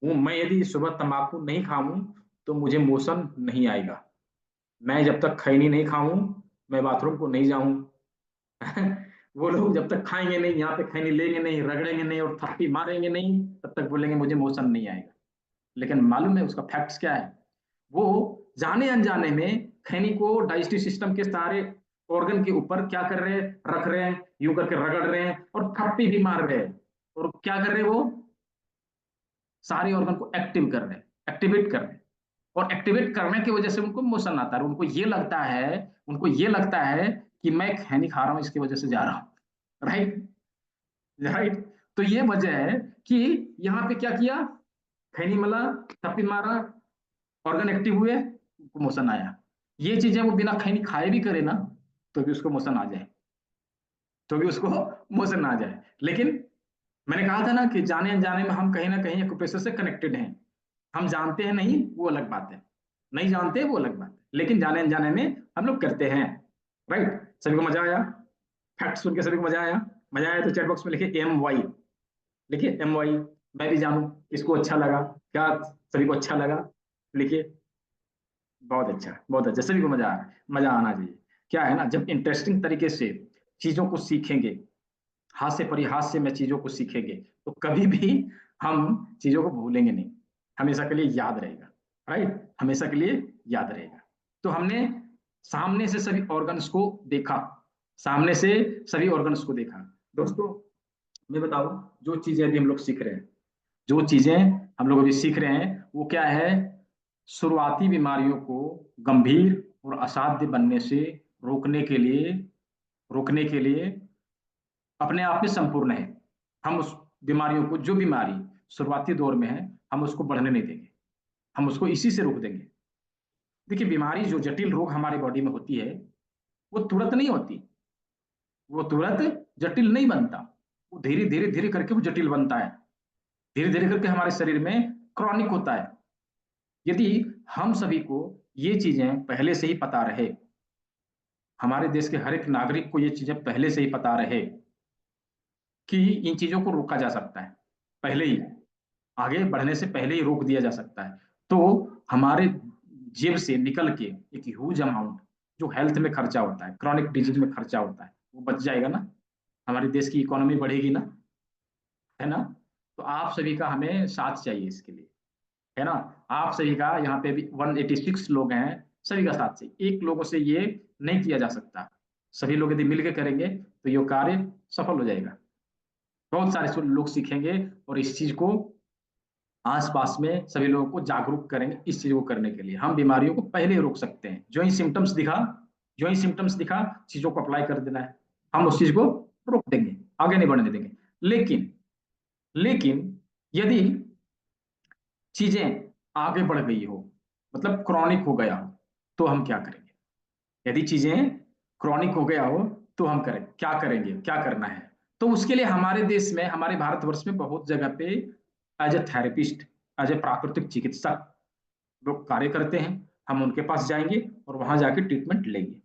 मैं यदि सुबह तंबाकू नहीं खाऊं तो मुझे मोशन नहीं आएगा, मैं जब तक खैनी नहीं खाऊं मैं बाथरूम को नहीं जाऊं। वो लोग जब तक खाएंगे नहीं, यहाँ पे खैनी लेंगे नहीं, रगड़ेंगे नहीं और थप्पी मारेंगे नहीं, तब तक बोलेंगे मुझे मोशन नहीं आएगा। लेकिन मालूम है उसका फैक्ट्स क्या है, वो जाने अनजाने में खैनी को डाइजेस्टिव सिस्टम के सारे ऑर्गन के ऊपर क्या कर रहे हैं, रख रहे हैं, यूं करके रगड़ रहे हैं और थप्पी भी मार रहे हैं, और क्या कर रहे हैं, वो सारे ऑर्गन को एक्टिव कर रहे हैं, एक्टिवेट कर रहे हैं, और एक्टिवेट करने की वजह से उनको मोशन आता है। उनको ये लगता है कि मैं खैनी खा रहा हूं इसकी वजह से जा रहा हूं, राइट। तो ये वजह है कि यहाँ पे क्या किया, खैनी मला, थप्पी मारा, ऑर्गन एक्टिव हुए, मोशन आया। ये चीजें वो बिना खैनी खाए भी करे ना तो भी उसको मोशन आ जाए, लेकिन मैंने कहा था ना कि जाने अनजाने में हम कहीं ना कहीं एक्यूप्रेशर से कनेक्टेड हैं। हम जानते हैं नहीं वो अलग बात है, नहीं जानते वो अलग बात है, लेकिन जाने अनजाने में हम लोग करते हैं, राइट। सभी को मजा आया, फैक्ट सुन के सभी को मजा आया तो चैट बॉक्स में लिखिए MY, लिखिए MY, मैं भी जानूं इसको अच्छा लगा क्या, सभी को अच्छा लगा, लिखिए। बहुत अच्छा, सभी को मजा आना चाहिए। क्या है ना, जब इंटरेस्टिंग तरीके से चीजों को सीखेंगे, हास्य परिहास से मैं चीजों को सीखेंगे, तो कभी भी हम चीजों को भूलेंगे नहीं, हमेशा के लिए याद रहेगा, राइट, हमेशा के लिए याद रहेगा। तो हमने सामने से सभी ऑर्गन्स को देखा, दोस्तों मैं बताऊं, जो चीजें अभी हम लोग सीख रहे हैं वो क्या है, शुरुआती बीमारियों को गंभीर और असाध्य बनने से रोकने के लिए अपने आप में संपूर्ण है। हम उस बीमारियों को, जो बीमारी शुरुआती दौर में है, हम उसको बढ़ने नहीं देंगे, हम उसको इसी से रोक देंगे। देखिए बीमारी, जो जटिल रोग हमारे बॉडी में होती है वो तुरंत नहीं होती, वो तुरंत जटिल नहीं बनता, वो धीरे धीरे करके वो जटिल बनता है, धीरे धीरे करके हमारे शरीर में क्रॉनिक होता है। यदि हम सभी को ये चीजें पहले से ही पता रहे, हमारे देश के हर एक नागरिक को ये चीजें पहले से ही पता रहे कि इन चीजों को रोका जा सकता है, पहले ही, आगे बढ़ने से पहले ही रोक दिया जा सकता है, तो हमारे जेब से निकल के एक ह्यूज अमाउंट जो हेल्थ में खर्चा होता है, क्रॉनिक डिजीज में खर्चा होता है, वो बच जाएगा ना, हमारे देश की इकोनॉमी बढ़ेगी ना, है ना। तो आप सभी का हमें साथ चाहिए इसके लिए, है ना। आप सभी का, यहाँ पे भी 186 लोग हैं, सभी का साथ चाहिए, एक लोगों से ये नहीं किया जा सकता, सभी लोग यदि मिलकर करेंगे तो ये कार्य सफल हो जाएगा। बहुत सारे लोग सीखेंगे और इस चीज को आसपास में सभी लोगों को जागरूक करेंगे इस चीज को करने के लिए। हम बीमारियों को पहले ही रोक सकते हैं, जो ही सिम्टम्स दिखा चीजों को अप्लाई कर देना है, हम उस चीज को रोक देंगे, आगे नहीं बढ़ने देंगे। लेकिन यदि चीजें आगे बढ़ गई हो, मतलब क्रॉनिक हो गया हो, तो हम क्या करेंगे। यदि चीजें क्रॉनिक हो गया हो तो हम क्या करना है। तो उसके लिए हमारे देश में, हमारे भारतवर्ष में बहुत जगह पे as a therapist, as a प्राकृतिक चिकित्सक लोग कार्य करते हैं। हम उनके पास जाएंगे और वहां जाके ट्रीटमेंट लेंगे।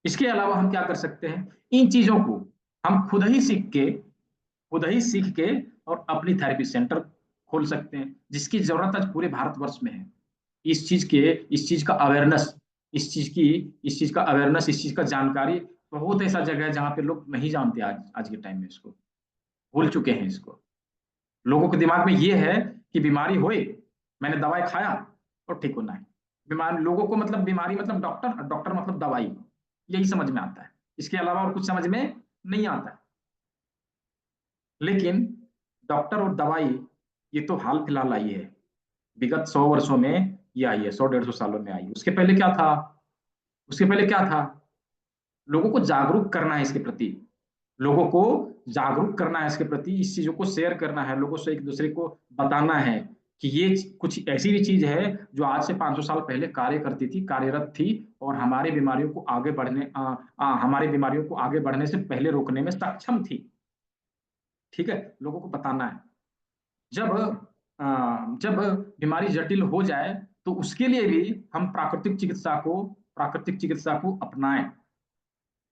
इसके अलावा हम क्या कर सकते हैं, इन चीजों को हम खुद ही सीख के और अपनी थेरेपी सेंटर खोल सकते हैं, जिसकी जरूरत आज पूरे भारतवर्ष में है। इस चीज का अवेयरनेस, इस चीज का जानकारी, बहुत ऐसा जगह है जहां पे लोग नहीं जानते, आज के टाइम में इसको भूल चुके हैं। इसको लोगों के दिमाग में ये है कि बीमारी होए, मैंने दवाई खाया और ठीक होना है। लोगों को मतलब बीमारी मतलब डॉक्टर मतलब दवाई, यही समझ में आता है, इसके अलावा और कुछ समझ में नहीं आता है। लेकिन डॉक्टर और दवाई ये तो हाल फिलहाल आई है, विगत 100 वर्षों में ये आई है, 100-150 सालों में आई है। उसके पहले क्या था? उसके पहले क्या था? लोगों को जागरूक करना है इसके प्रति, लोगों को जागरूक करना है इसके प्रति, इस चीजों को शेयर करना है, लोगों से एक दूसरे को बताना है कि ये कुछ ऐसी भी चीज है जो आज से 500 साल पहले कार्य करती थी, कार्यरत थी, और हमारे बीमारियों को आगे बढ़ने हमारे बीमारियों को आगे बढ़ने से पहले रोकने में सक्षम थी। ठीक है, लोगों को बताना है। जब जब बीमारी जटिल हो जाए तो उसके लिए भी हम प्राकृतिक चिकित्सा को अपनाएं,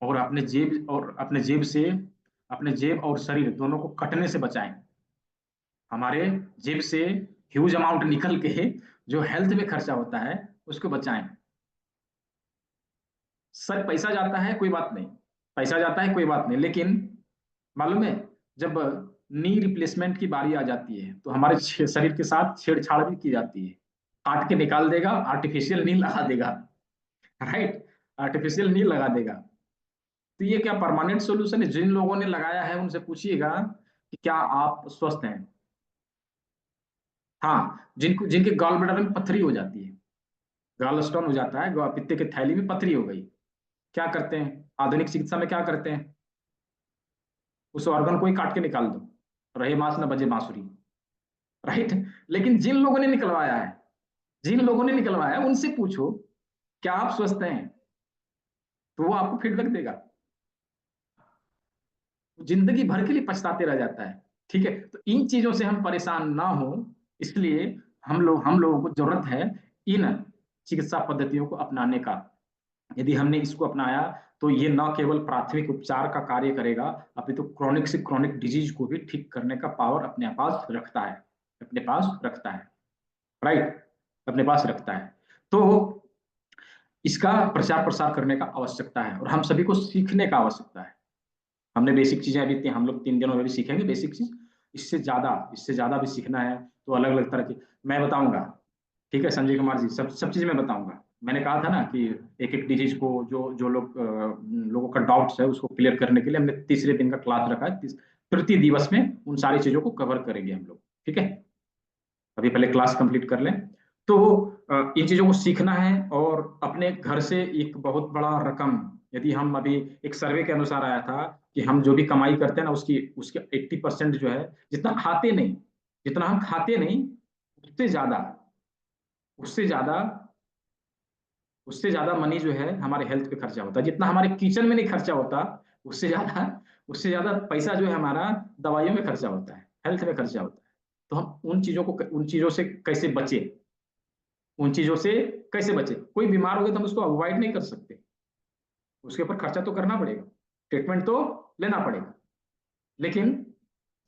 और अपने जेब और शरीर दोनों को कटने से बचाएं। हमारे जेब से ह्यूज अमाउंट निकल के जो हेल्थ में खर्चा होता है उसको बचाएं। सर पैसा जाता है कोई बात नहीं, पैसा जाता है कोई बात नहीं, लेकिन मालूम है जब नी रिप्लेसमेंट की बारी आ जाती है तो हमारे शरीर के साथ छेड़छाड़ भी की जाती है, काट के निकाल देगा, आर्टिफिशियल नी लगा देगा, राइट, आर्टिफिशियल नी लगा देगा। तो ये क्या परमानेंट सोल्यूशन है? जिन लोगों ने लगाया है उनसे पूछिएगा कि क्या आप स्वस्थ हैं। हाँ, जिनके गॉल ब्लैडर में पथरी हो जाती है, गॉल स्टोन हो जाता है, पित्ते की थैली में पथरी हो गई, क्या करते हैं आधुनिक चिकित्सा में? क्या करते हैं? उस ऑर्गन को ही काट के निकाल दो, रहे मांस न बजे बांसुरी, राइट। लेकिन जिन लोगों ने निकलवाया है उनसे पूछो क्या आप स्वस्थ हैं, तो वो आपको फीडबैक देगा। जिंदगी भर के लिए पछताते रह जाता है। ठीक है, तो इन चीजों से हम परेशान ना हो, इसलिए हम लोगों को जरूरत है इन चिकित्सा पद्धतियों को अपनाने का। यदि हमने इसको अपनाया तो ये न केवल प्राथमिक उपचार का कार्य करेगा, अपितु क्रोनिक से क्रोनिक डिजीज को भी ठीक करने का पावर अपने पास रखता है, राइट, अपने पास रखता है। तो इसका प्रचार प्रसार करने का आवश्यकता है, और हम सभी को सीखने का आवश्यकता है। हमने बेसिक चीजें अभी हम लोग 3 दिनों में भी सीखेंगे बेसिक चीज, इससे ज्यादा भी सीखना है तो अलग अलग तरह की मैं बताऊंगा। ठीक है संजय कुमार जी, सब चीज मैं बताऊंगा। मैंने कहा था ना कि एक एक डिजीज को जो लोगों का डाउट्स है उसको क्लियर करने के लिए हमने तीसरे दिन का क्लास रखा है, तृतीय दिवस में उन सारी चीजों को कवर करेंगे हम लोग। ठीक है, अभी पहले क्लास कंप्लीट कर लें। तो इन चीजों को सीखना है, और अपने घर से एक बहुत बड़ा रकम, यदि हम अभी एक सर्वे के अनुसार आया था कि हम जो भी कमाई करते हैं ना उसकी उसके 80% जो है, जितना हम खाते नहीं उससे ज्यादा उससे ज्यादा उससे ज्यादा मनी जो है हमारे हेल्थ पे खर्चा होता है। जितना हमारे किचन में नहीं खर्चा होता उससे ज्यादा पैसा जो है हमारा दवाइयों में खर्चा होता है, हेल्थ में खर्चा होता है। तो हम उन चीजों से कैसे बचे, कोई बीमार हो गया तो हम उसको अवॉइड नहीं कर सकते, उसके ऊपर खर्चा तो करना पड़ेगा, ट्रीटमेंट तो लेना पड़ेगा, लेकिन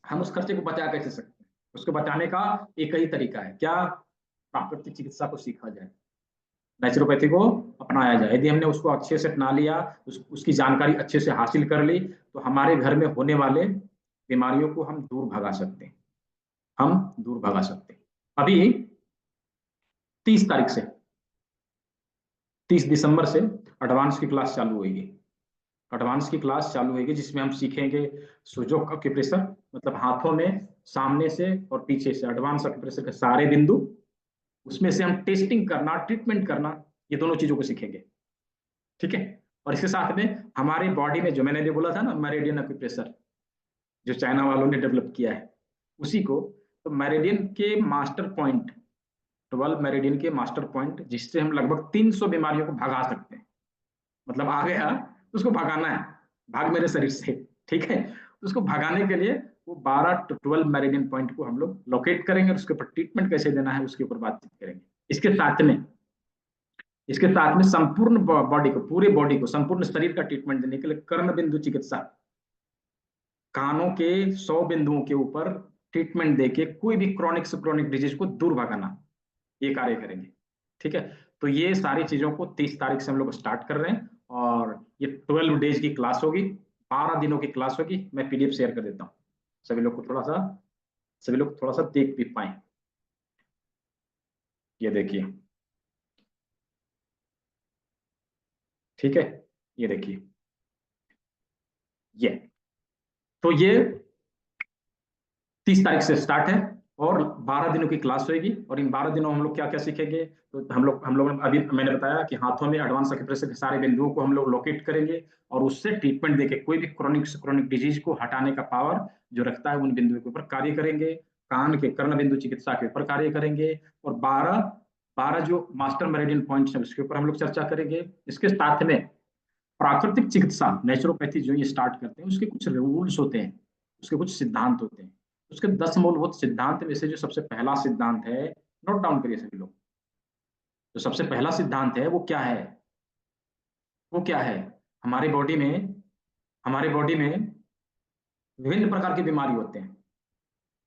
हम उस खर्चे को बचा कैसे सकते हैं? उसको बचाने का एक ही तरीका है, क्या? प्राकृतिक चिकित्सा को सीखा जाए, नेचुरोपैथी को अपनाया जाए। यदि हमने उसको अच्छे से अपना लिया, उसकी जानकारी अच्छे से हासिल कर ली, तो हमारे घर में होने वाले बीमारियों को हम दूर भगा सकते हैं, अभी 30 दिसंबर से एडवांस की क्लास चालू होगी, जिसमें हम सीखेंगे सुजोक एक्यूप्रेशर, मतलब हाथों में सामने से और पीछे से एडवांस एक्यूप्रेशर के सारे बिंदु, उसमें से हम टेस्टिंग करना, ट्रीटमेंट करना, ये दोनों चीजों को सीखेंगे। ठीक है, और इसके साथ में हमारे बॉडी में जो मैंने भी बोला था ना मेरिडियन एक्यूप्रेशर, जो चाइना वालों ने डेवलप किया है उसी को, तो मेरिडियन के मास्टर पॉइंट, 12 मेरिडियन के मास्टर पॉइंट, जिससे हम लगभग 300 बीमारियों को भगा सकते हैं। मतलब आ गया तो उसको भगाना है, भाग मेरे शरीर से। ठीक है, तो उसको भगाने के लिए वो 12 मेरिडियन पॉइंट को हम लोग लोकेट करेंगे, और उसके ऊपर ट्रीटमेंट कैसे देना है उसके ऊपर बातचीत करेंगे। इसके साथ में संपूर्ण बॉडी को, पूरे बॉडी को, संपूर्ण शरीर का ट्रीटमेंट देने के लिए कर्ण बिंदु चिकित्सा, कानों के 100 बिंदुओं के ऊपर ट्रीटमेंट देके कोई भी क्रोनिक से क्रोनिक डिजीज को दूर भगाना, ये कार्य करेंगे। ठीक है, तो ये सारी चीजों को 30 तारीख से हम लोग स्टार्ट कर रहे हैं, और ये 12 डेज की क्लास होगी, 12 दिनों की क्लास होगी। मैं पीडीएफ शेयर कर देता हूँ, सभी लोग थोड़ा सा देख भी पाए। ये देखिए, ठीक है, ये देखिए, ये 30 तारीख से स्टार्ट है और 12 दिनों की क्लास होगी। और इन 12 दिनों हम लोग क्या क्या सीखेंगे, तो हम लोग अभी मैंने बताया कि हाथों में एडवांस एक्यूप्रेशर के सारे बिंदुओं को हम लोग लोकेट करेंगे और उससे ट्रीटमेंट देके कोई भी क्रोनिक डिजीज को हटाने का पावर जो रखता है उन बिंदुओं के ऊपर कार्य करेंगे। कान के कर्ण बिंदु चिकित्सा के ऊपर कार्य करेंगे और 12 जो मास्टर मेरिडियन पॉइंट्स है उसके ऊपर हम लोग चर्चा करेंगे। इसके साथ में प्राकृतिक चिकित्सा नेचुरोपैथी जो ये स्टार्ट करते हैं उसके कुछ रूल्स होते हैं, उसके कुछ सिद्धांत होते हैं। उसके 10 मूलभूत सिद्धांत में से जो सबसे पहला सिद्धांत है, नोट डाउन करिए सभी लोग। जो सबसे पहला सिद्धांत है वो क्या है, वो क्या है, हमारे बॉडी में विभिन्न प्रकार की बीमारी होते हैं,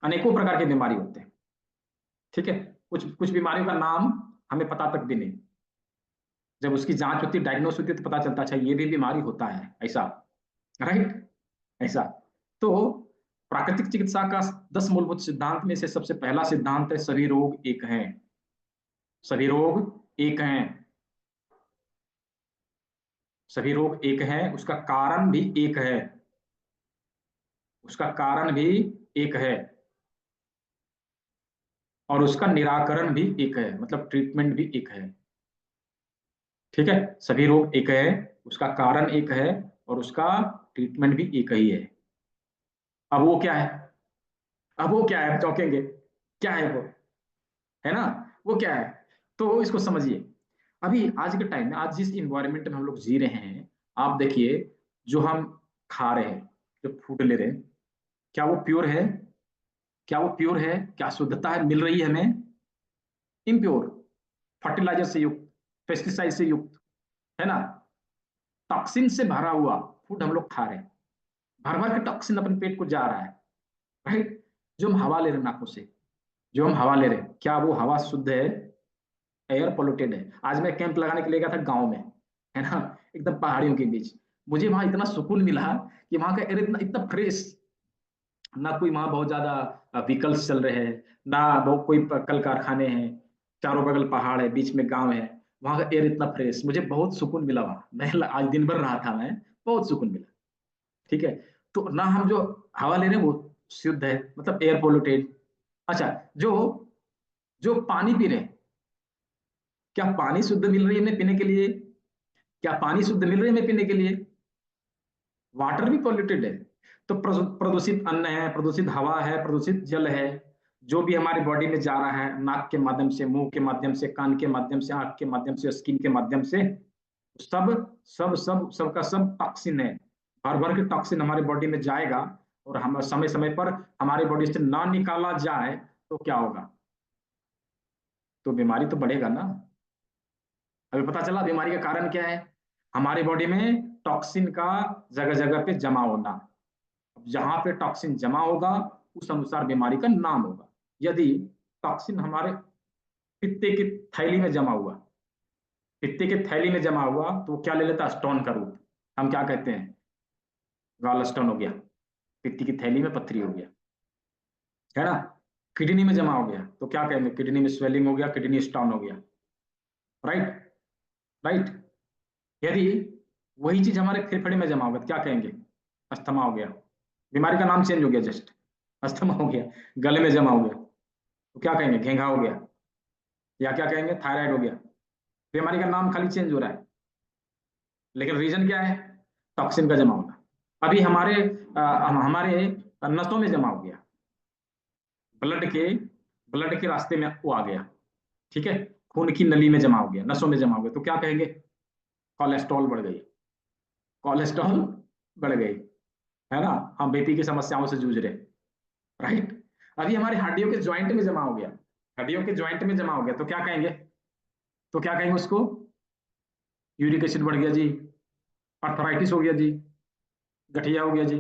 अनेकों प्रकार की बीमारी होते हैं, ठीक है। कुछ कुछ बीमारियों का नाम हमें पता तक भी नहीं, जब उसकी जांच होती है, डायग्नोस होती है तो पता चलता है अच्छा ये भी बीमारी होता है, ऐसा, राइट, ऐसा। तो प्राकृतिक चिकित्सा का 10 मूलभूत सिद्धांत में से सबसे पहला सिद्धांत है सभी रोग एक हैं। सभी रोग एक हैं, सभी रोग एक हैं, उसका कारण भी एक है, उसका कारण भी एक है और उसका निराकरण भी एक है, मतलब ट्रीटमेंट भी एक है, ठीक है। सभी रोग एक है, उसका कारण एक है और उसका ट्रीटमेंट भी एक ही है। अब वो क्या है, अब वो क्या है, चौंकेंगे, क्या है वो, है ना, वो क्या है, तो इसको समझिए। अभी आज के टाइम में, आज जिस इन्वायरमेंट में हम लोग जी रहे हैं, आप देखिए जो हम खा रहे हैं, जो फूड ले रहे हैं, क्या वो प्योर है, क्या वो प्योर है, क्या शुद्धता है मिल रही है हमें, इम्प्योर, फर्टिलाइजर से युक्त, पेस्टिसाइड से युक्त, है ना, टॉक्सिन से भरा हुआ फूड हम लोग खा रहे हैं, भर भर के टॉक्सिन अपने पेट को जा रहा है, राइट। जो हम हवा ले रहे हैं नाकों से, जो हम हवा ले रहे हैं, क्या वो हवा शुद्ध है, एयर पोल्यूटेड है। आज मैं कैंप लगाने के लिए गया था गांव में, है ना, एकदम पहाड़ियों के बीच, मुझे वहां इतना सुकून मिला कि वहां का एयर इतना इतना फ्रेश, ना कोई वहां बहुत ज्यादा व्हीकल्स चल रहे हैं, ना बहुत कोई कल कारखाने हैं, चारों बगल पहाड़ है, बीच में गांव है, वहां का एयर इतना फ्रेश, मुझे बहुत सुकून मिला वहां। मैं आज दिन भर रहा था, मैं बहुत सुकून मिला, ठीक है। तो ना हम जो हवा ले रहे हैं वो शुद्ध है, मतलब एयर पोल्यूटेड। अच्छा, जो जो पानी पी रहे हैं, क्या पानी शुद्ध मिल रही है हमें पीने के लिए, क्या पानी शुद्ध मिल रही है हमें पीने के लिए, वाटर भी पॉल्यूटेड है। तो प्रदूषित अन्न है, प्रदूषित हवा है, प्रदूषित जल है, जो भी हमारी बॉडी में जा रहा है नाक के माध्यम से, मुंह के माध्यम से, कान के माध्यम से, आंख के माध्यम से, स्किन के माध्यम से, सब सब सब सबका सब टॉक्सिन है, भर भर के टॉक्सिन हमारी बॉडी में जाएगा और हम समय समय पर हमारी बॉडी से ना निकाला जाए तो क्या होगा, तो बीमारी तो बढ़ेगा ना। अभी पता चला बीमारी का कारण क्या है, हमारी बॉडी में टॉक्सिन का जगह जगह पे जमा होना। अब जहां पे टॉक्सिन जमा होगा उस अनुसार बीमारी का नाम होगा। यदि टॉक्सिन हमारे पित्ते की थैली में जमा हुआ, पित्ते की थैली में जमा हुआ तो वो क्या ले लेता है, स्टोन का रूप, हम क्या कहते हैं, गॉल स्टोन हो गया, पित्ती की थैली में पत्थरी हो गया, है ना। किडनी में जमा हो गया तो क्या कहेंगे, किडनी में स्वेलिंग हो गया, किडनी स्टोन हो गया, राइट, राइट। यदि वही चीज हमारे फेफड़े में जमा होगा तो क्या कहेंगे, अस्थमा हो गया, बीमारी का नाम चेंज हो गया, जस्ट अस्थमा हो गया। गले में जमा हो गया तो क्या कहेंगे, घेंघा हो गया, या क्या कहेंगे, थायराइड हो गया। बीमारी का नाम खाली चेंज हो रहा है, लेकिन रीजन क्या है, टॉक्सिन का जमा होना। अभी हमारे नसों में जमा हो गया, ब्लड के रास्ते में वो आ गया, ठीक है, खून की नली में जमा हो गया, नसों में जमा हो गया तो क्या कहेंगे, कोलेस्ट्रॉल बढ़ गई, कोलेस्ट्रॉल बढ़ गई, है ना, हम बीपी की समस्याओं से जूझ रहे, राइट। अभी हमारे हड्डियों के ज्वाइंट में जमा हो गया, हड्डियों के ज्वाइंट में जमा हो गया तो क्या कहेंगे, तो क्या कहेंगे उसको, यूरिक एसिड बढ़ गया जी, अर्थराइटिस हो गया जी, गठिया हो गया जी।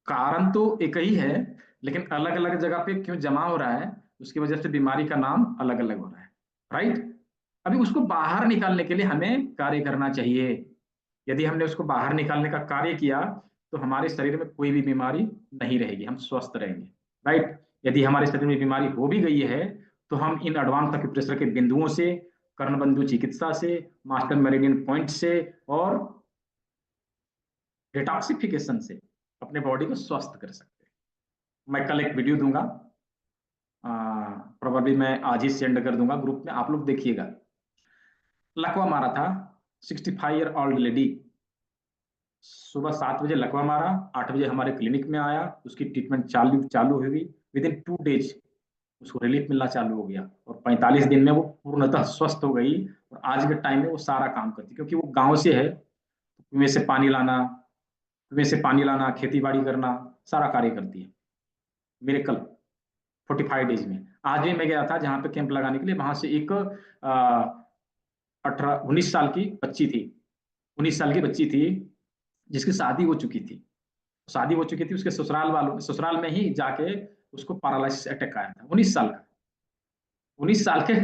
कारण तो एक ही है लेकिन अलग अलग जगह पे क्यों जमा हो रहा है, उसकी वजह से बीमारी का नाम अलग अलग हो रहा है, राइट। अभी उसको बाहर निकालने के लिए हमें कार्य करना चाहिए। यदि हमने उसको बाहर निकालने का कार्य किया तो हमारे शरीर में कोई भी बीमारी नहीं रहेगी, हम स्वस्थ रहेंगे, राइट। यदि हमारे शरीर में बीमारी हो भी गई है तो हम इन एडवांस एक्यूप्रेशर के बिंदुओं से, कर्णबंधु चिकित्सा से, मास्टर मेरिडियन पॉइंट से और डिटॉक्सिफिकेशन से अपने बॉडी को स्वस्थ कर सकते हैं। मैं कल एक वीडियो दूंगा, प्रोबेबली मैं आज ही सेंड कर दूंगा ग्रुप में, आप लोग देखिएगा। लकवा मारा था 65 ईयर ओल्ड लेडी, सुबह 7 बजे लकवा मारा, 8 बजे हमारे क्लिनिक में आया, उसकी ट्रीटमेंट चालू चालू हो गई। विदिन 2 डेज उसको रिलीफ मिलना चालू हो गया और 45 दिन में वो पूर्णतः स्वस्थ हो गई। और आज के टाइम में वो सारा काम करती, क्योंकि वो गांव से है, कुएं से पानी लाना, कुएं से पानी लाना, खेती बाड़ी करना, सारा कार्य करती है। मिरेकल 45 डेज में। आज भी मैं गया था जहां पे कैंप लगाने के लिए, वहां से एक 19 साल की बच्ची थी, 19 साल की बच्ची थी जिसकी शादी हो चुकी थी। शादी हो चुकी थी, उसके ससुराल वालों, ससुराल में ही जाके उसको पैरालिसिस अटैक आया था। 19 साल का, 19 साल के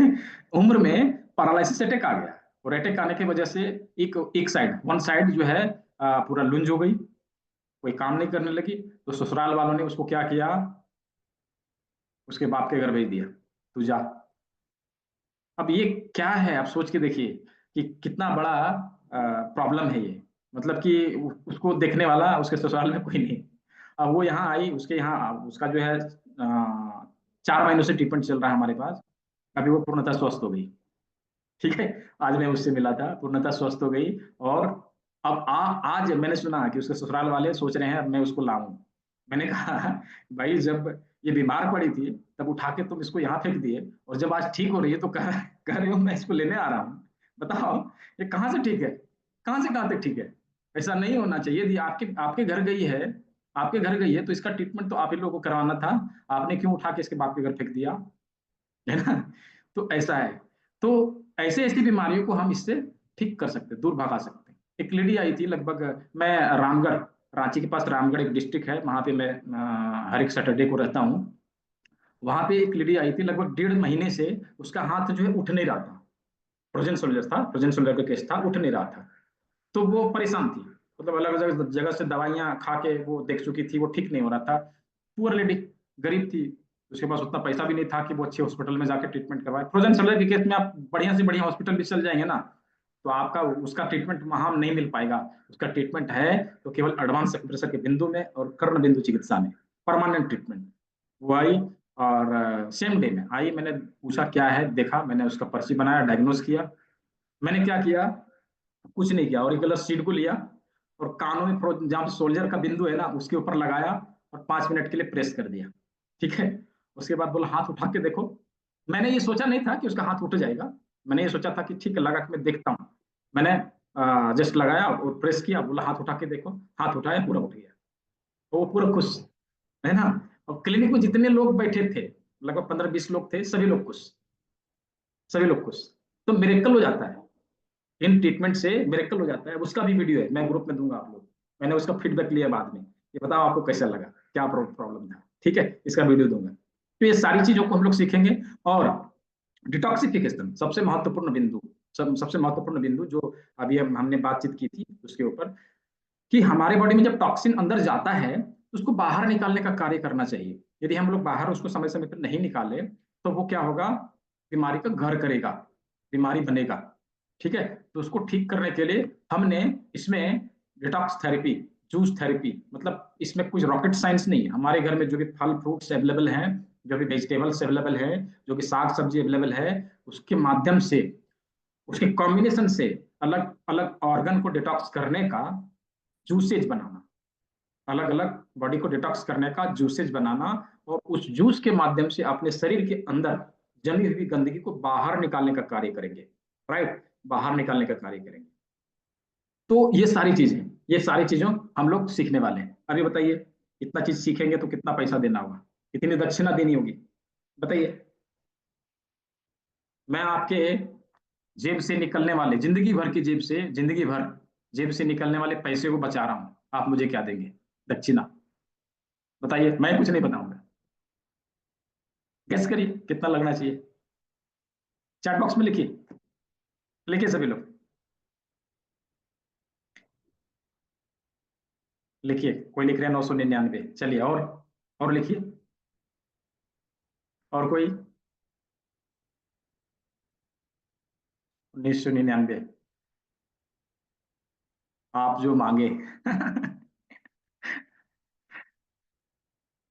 उम्र में पैरालिसिस अटैक आ गया। और अटैक आने की वजह से एक साइड, वन साइड जो है पूरा लुंज हो गई, कोई काम नहीं करने लगी। तो ससुराल वालों ने उसको क्या किया, उसके बाप के घर भेज दिया, तू जा। अब ये क्या है, आप सोच के देखिए कि कितना बड़ा प्रॉब्लम है ये। मतलब कि उसको देखने वाला उसके ससुराल में कोई नहीं। अब वो यहाँ आई, उसके यहाँ उसका जो है 4 महीनों से ट्रीटमेंट चल रहा है हमारे पास। अभी वो पूर्णतः स्वस्थ हो गई। ठीक है, आज मैं उससे मिला था, पूर्णतः स्वस्थ हो गई। और अब आज मैंने सुना कि उसके ससुराल वाले सोच रहे हैं अब मैं उसको लाऊं। मैंने कहा भाई, जब ये बीमार पड़ी थी तब उठा के तुम इसको यहाँ फेंक दिए, और जब आज ठीक हो रही है तो कह रहे हो मैं इसको लेने आ रहा हूँ। बताओ ये कहाँ से ठीक है, कहाँ से कहाँ तक ठीक है। ऐसा नहीं होना चाहिए। यदि आपके आपके घर गई है, आपके घर गई है तो इसका ट्रीटमेंट तो आप ही लोगों को करवाना था। आपने क्यों उठा के इसके बाप के घर फेंक दिया, है ना। तो ऐसा है। तो ऐसे ऐसी बीमारियों को हम इससे ठीक कर सकते हैं, दूर भगा सकते हैं। एक लेडी आई थी, लगभग मैं रामगढ़, रांची के पास रामगढ़ एक डिस्ट्रिक्ट है, वहां पे मैं हर एक सैटरडे को रहता हूँ। वहां पे एक लेडी आई थी, लगभग 1.5 महीने से उसका हाथ जो है उठ नहीं रहा था। फ्रोजन सोल्जर था, फ्रोजन सोल्जर का केस था, उठ नहीं रहा था। तो वो परेशान थी, मतलब अलग अलग जगह से दवाइयां खा के वो देख चुकी थी, वो ठीक नहीं हो रहा था। पुअर लेडी, गरीब थी, उसके पास उतना पैसा भी नहीं था कि वो अच्छे हॉस्पिटल में जाके ट्रीटमेंट करवाए। फ्रोजन सोल्जर के केस में आप बढ़िया से बढ़िया हॉस्पिटल भी चल जाएंगे ना, तो आपका उसका ट्रीटमेंट वहां नहीं मिल पाएगा। उसका ट्रीटमेंट है तो केवल एडवांस एक्यूप्रेशर के बिंदु में और कर्ण बिंदु चिकित्सा में, परमानेंट ट्रीटमेंट। वो आई और सेम डे में आई, मैंने पूछा क्या है, देखा, मैंने उसका पर्ची बनाया, डायग्नोज किया। मैंने क्या किया, कुछ नहीं किया, और एक गलत सीट को लिया और कानों में जहां सोल्जर का बिंदु है ना उसके ऊपर लगाया और 5 मिनट के लिए प्रेस कर दिया। ठीक है, उसके बाद बोला हाथ उठा के देखो। मैंने ये सोचा नहीं था कि उसका हाथ उठ जाएगा, मैंने ये सोचा था कि ठीक है लगा कि मैं देखता हूँ। मैंने जस्ट लगाया और प्रेस किया, बोला हाथ उठा के देखो, हाथ उठाया, पूरा उठ गया। तो वो पूरा खुश, है ना। और क्लिनिक में जितने लोग बैठे थे, लगभग 15-20 लोग थे, सभी लोग खुश, सभी लोग खुश। तो मिरेकल हो जाता है, इन ट्रीटमेंट से मिरेकल हो जाता है। उसका भी वीडियो है, मैं ग्रुप में दूंगा आप लोग। मैंने उसका फीडबैक लिया बाद में, ये बताओ आपको कैसा लगा, क्या प्रॉब्लम था। ठीक है, इसका वीडियो दूंगा। तो ये सारी चीजों को हम लोग सीखेंगे। और डिटॉक्सिफिकेशन सबसे महत्वपूर्ण बिंदु, सबसे महत्वपूर्ण बिंदु जो अभी हमने बातचीत की थी उसके ऊपर, कि हमारे बॉडी में जब टॉक्सिन अंदर जाता है तो उसको बाहर निकालने का कार्य करना चाहिए। यदि हम लोग बाहर उसको समय समय पर नहीं निकाले तो वो क्या होगा, बीमारी का घर करेगा, बीमारी बनेगा। ठीक है, तो उसको ठीक करने के लिए हमने इसमें डिटॉक्स थेरेपी, जूस थेरेपी, मतलब इसमें कुछ रॉकेट साइंस नहीं है। हमारे घर में जो भी फल फ्रूट्स अवेलेबल हैं, जो भी वेजिटेबल्स अवेलेबल है, जो भी साग सब्जी अवेलेबल है, उसके माध्यम से, उसके कॉम्बिनेशन से अलग अलग ऑर्गन को डिटॉक्स करने का जूसेज बनाना, अलग अलग बॉडी को डिटॉक्स करने का जूसेज बनाना, और उस जूस के माध्यम से अपने शरीर के अंदर जमी हुई गंदगी को बाहर निकालने का कार्य करेंगे। राइट, बाहर निकालने का कार्य करेंगे। तो ये सारी चीजें, ये सारी चीजों हम लोग सीखने वाले हैं। अभी बताइए, इतना चीज सीखेंगे तो कितना पैसा देना होगा, कितनी दक्षिणा देनी होगी, बताइए। मैं आपके जेब से निकलने वाले, जिंदगी भर की जेब से, जिंदगी भर जेब से निकलने वाले पैसे को बचा रहा हूं, आप मुझे क्या देंगे दक्षिणा, बताइए। मैं कुछ नहीं बताऊंगा, गेस करिए कितना लगना चाहिए। चैट बॉक्स में लिखिए, लिखिए सभी लोग, लिखिए। कोई लिख रहे हैं 999, चलिए और लिखिए। और कोई 1999, आप जो मांगे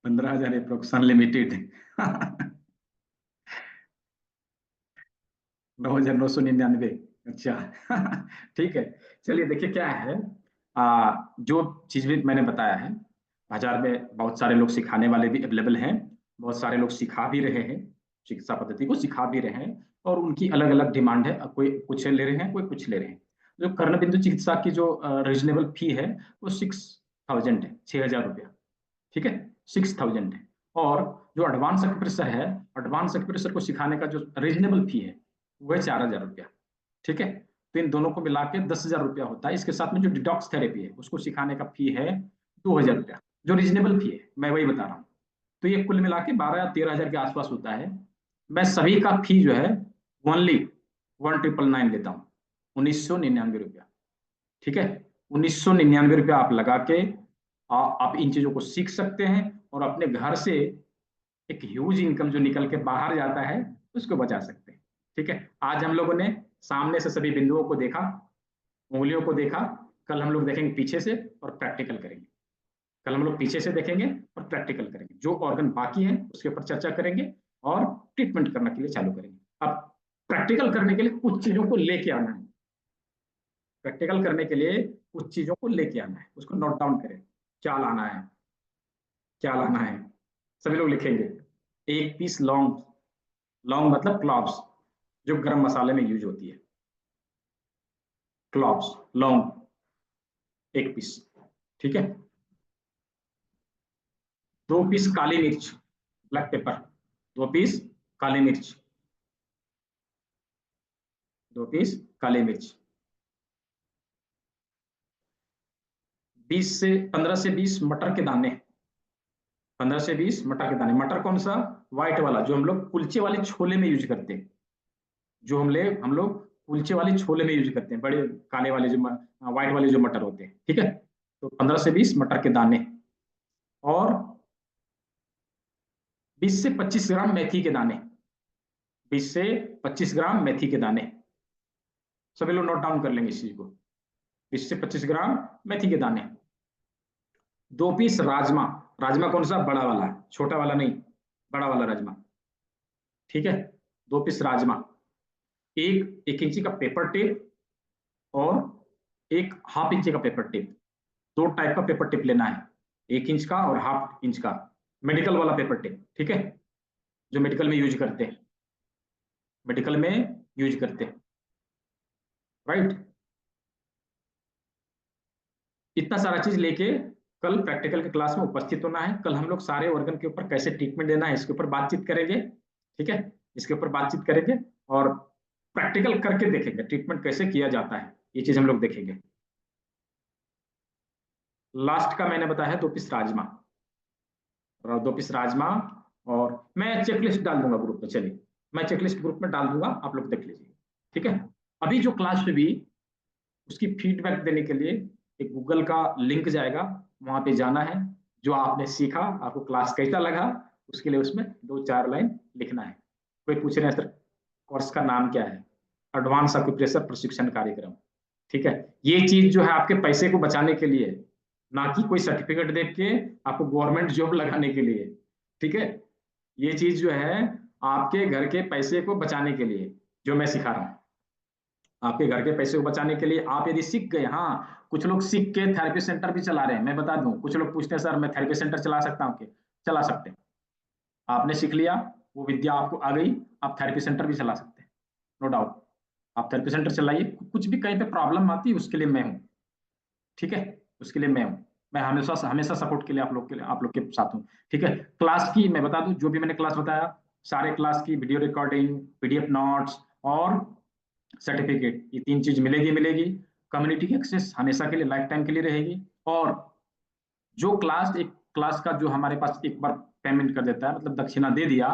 15,000 अप्रोक्स अनलिमिटेड 9,999। अच्छा ठीक है। चलिए देखिए क्या है, जो चीज भी मैंने बताया है, बाजार में बहुत सारे लोग सिखाने वाले भी अवेलेबल हैं, बहुत सारे लोग सिखा भी रहे हैं, चिकित्सा पद्धति को सिखा भी रहे हैं, और उनकी अलग अलग डिमांड है, कोई कुछ ले रहे हैं, कोई कुछ ले रहे हैं। जो कर्णबिंदु चिकित्सा की जो रीजनेबल फी है वो 6,000 है, 6,000 रुपया, ठीक है, 6,000 है। और जो एडवांस एक्यूप्रेशर है, एडवांस एक्यूप्रेशर को सिखाने का जो रीजनेबल फी है वो है 4,000 रुपया, ठीक है। तो इन दोनों को मिला के 10,000 रुपया होता है। इसके साथ में जो डिटॉक्स थेरेपी है उसको सिखाने का फी है 2,000 रुपया, जो रीजनेबल फी है, मैं वही बता रहा हूँ। तो ये कुल मिला के 12 या 13,000 के आसपास होता है। मैं सभी का फी जो है ओनली 1,999 लेता हूँ, 1,999 रुपया, ठीक है। 1,999 रुपया आप लगा के आप इन चीजों को सीख सकते हैं और अपने घर से एक ह्यूज इनकम जो निकल के बाहर जाता है उसको बचा सकते हैं, ठीक है। आज हम लोगों ने सामने से सभी बिंदुओं को देखा, उंगलियों को देखा, कल हम लोग देखेंगे पीछे से और प्रैक्टिकल करेंगे। कल हम लोग पीछे से देखेंगे और प्रैक्टिकल करेंगे, जो ऑर्गन बाकी है उसके ऊपर चर्चा करेंगे और ट्रीटमेंट करने के लिए चालू करेंगे। अब प्रैक्टिकल करने के लिए कुछ चीजों को लेके आना है, प्रैक्टिकल करने के लिए कुछ चीजों को लेके आना है, उसको नोट डाउन करें, क्या लाना है, क्या लाना है, सभी लोग लिखेंगे। 1 पीस लौंग, लौंग मतलब क्लॉव्स, जो गरम मसाले में यूज होती है, क्लॉव्स, लौंग 1 पीस, ठीक है। 2 पीस काली मिर्च, ब्लैक पेपर, 2 पीस काली मिर्च, 2 पीस काली मिर्च, 15 से 20 मटर के दाने, 15 से 20 मटर के दाने। मटर कौन सा? व्हाइट वाला, जो हम लोग कुलचे वाले छोले में यूज करते हैं, जो हम लोग कुलचे वाले छोले में यूज करते हैं, बड़े काले वाले जो व्हाइट वाले जो मटर होते हैं, ठीक है। तो 15 से 20 मटर के दाने और 20 से 25 ग्राम मेथी के दाने, 20 से 25 ग्राम मेथी के दाने, सभी लोग नोट डाउन कर लेंगे इस चीज को। 20 से 25 ग्राम मेथी के दाने। 2 पीस राजमा, राजमा कौन सा? बड़ा वाला, छोटा वाला नहीं, बड़ा वाला राजमा, ठीक है। 2 पीस राजमा, 1 इंची का पेपर टेप और 1 हाफ इंची का पेपर टेप। 2 टाइप का पेपर टेप लेना है, 1 इंच का और हाफ इंच का, मेडिकल वाला पेपर टेप, ठीक है, जो मेडिकल में यूज करते हैं, मेडिकल में यूज करते हैं, राइट। इतना सारा चीज लेके कल प्रैक्टिकल के क्लास में उपस्थित होना है। कल हम लोग सारे ऑर्गन के ऊपर कैसे ट्रीटमेंट देना है इसके ऊपर बातचीत करेंगे, ठीक है, इसके ऊपर बातचीत करेंगे और प्रैक्टिकल करके देखेंगे ट्रीटमेंट कैसे किया जाता है, ये चीज हम लोग देखेंगे। लास्ट का मैंने बताया है 2 पीस राजमा, 2 पीस राजमा, और मैं चेकलिस्ट डाल दूंगा ग्रुप में, चलिए मैं चेकलिस्ट ग्रुप में डाल दूंगा, आप लोग देख लीजिए, ठीक है। अभी जो क्लास में भी उसकी फीडबैक देने के लिए एक गूगल का लिंक जाएगा, वहां पे जाना है, जो आपने सीखा, आपको क्लास कैसा लगा, उसके लिए उसमें 2-4 लाइन लिखना है। कोई पूछ रहे हैं सर कोर्स का नाम क्या है? एडवांस एक्यूप्रेशर प्रशिक्षण कार्यक्रम, ठीक है। ये चीज जो है आपके पैसे को बचाने के लिए, ना कि कोई सर्टिफिकेट देख के आपको गवर्नमेंट जॉब लगाने के लिए, ठीक है। ये चीज जो है आपके घर के पैसे को बचाने के लिए जो मैं सिखा रहा हूँ, आपके घर के पैसे को बचाने के लिए। आप यदि सीख गए, हाँ कुछ लोग सीख के थेरेपी सेंटर भी चला रहे हैं, मैं बता दूं, कुछ लोग पूछते हैं सर मैं थेरेपी सेंटर चला सकता हूँ? चला सकते हैं, आपने सीख लिया, वो विद्या आपको आ गई, आप थेरेपी सेंटर भी चला सकते हैं, नो डाउट। आप थेरेपी सेंटर चलाइए, कुछ भी कहीं पे प्रॉब्लम आती है उसके लिए मैं हूँ, ठीक है, उसके लिए मैं हूँ, मैं हमेशा हमेशा सपोर्ट के लिए आप लोग के साथ हूँ, ठीक है। क्लास की मैं बता दूं, जो भी मैंने क्लास बताया, सारे क्लास की वीडियो रिकॉर्डिंग, पीडीएफ नोट्स और सर्टिफिकेट, ये 3 चीज मिलेगी। कम्युनिटी की एक्सेस हमेशा के लिए, लाइफ टाइम के लिए रहेगी। और जो एक क्लास का जो हमारे पास एक बार पेमेंट कर देता है, मतलब दक्षिणा दे दिया,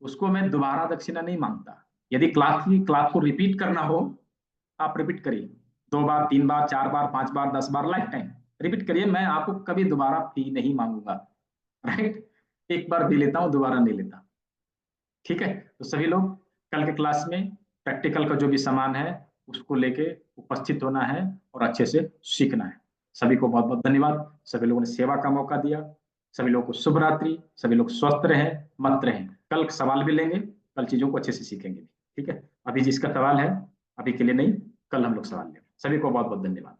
उसको मैं दोबारा दक्षिणा नहीं मांगता। यदि क्लास को रिपीट करना हो, आप रिपीट करिए, 2 बार, 3 बार, 4 बार, 5 बार, 10 बार, लाइफ टाइम रिपीट करिए, मैं आपको कभी दोबारा फी नहीं मांगूंगा, राइट। एक बार भी लेता हूं, दोबारा नहीं लेता, ठीक है। तो सभी लोग कल के क्लास में प्रैक्टिकल का जो भी सामान है उसको लेके उपस्थित होना है और अच्छे से सीखना है। सभी को बहुत बहुत धन्यवाद, सभी लोगों ने सेवा का मौका दिया, सभी लोगों को शुभ रात्रि, सभी लोग स्वस्थ रहें, मत रहें। कल सवाल भी लेंगे, कल चीजों को अच्छे से सीखेंगे, ठीक है। अभी जिसका सवाल है, अभी के लिए नहीं, कल हम लोग सवाल लेंगे। सभी को बहुत बहुत धन्यवाद।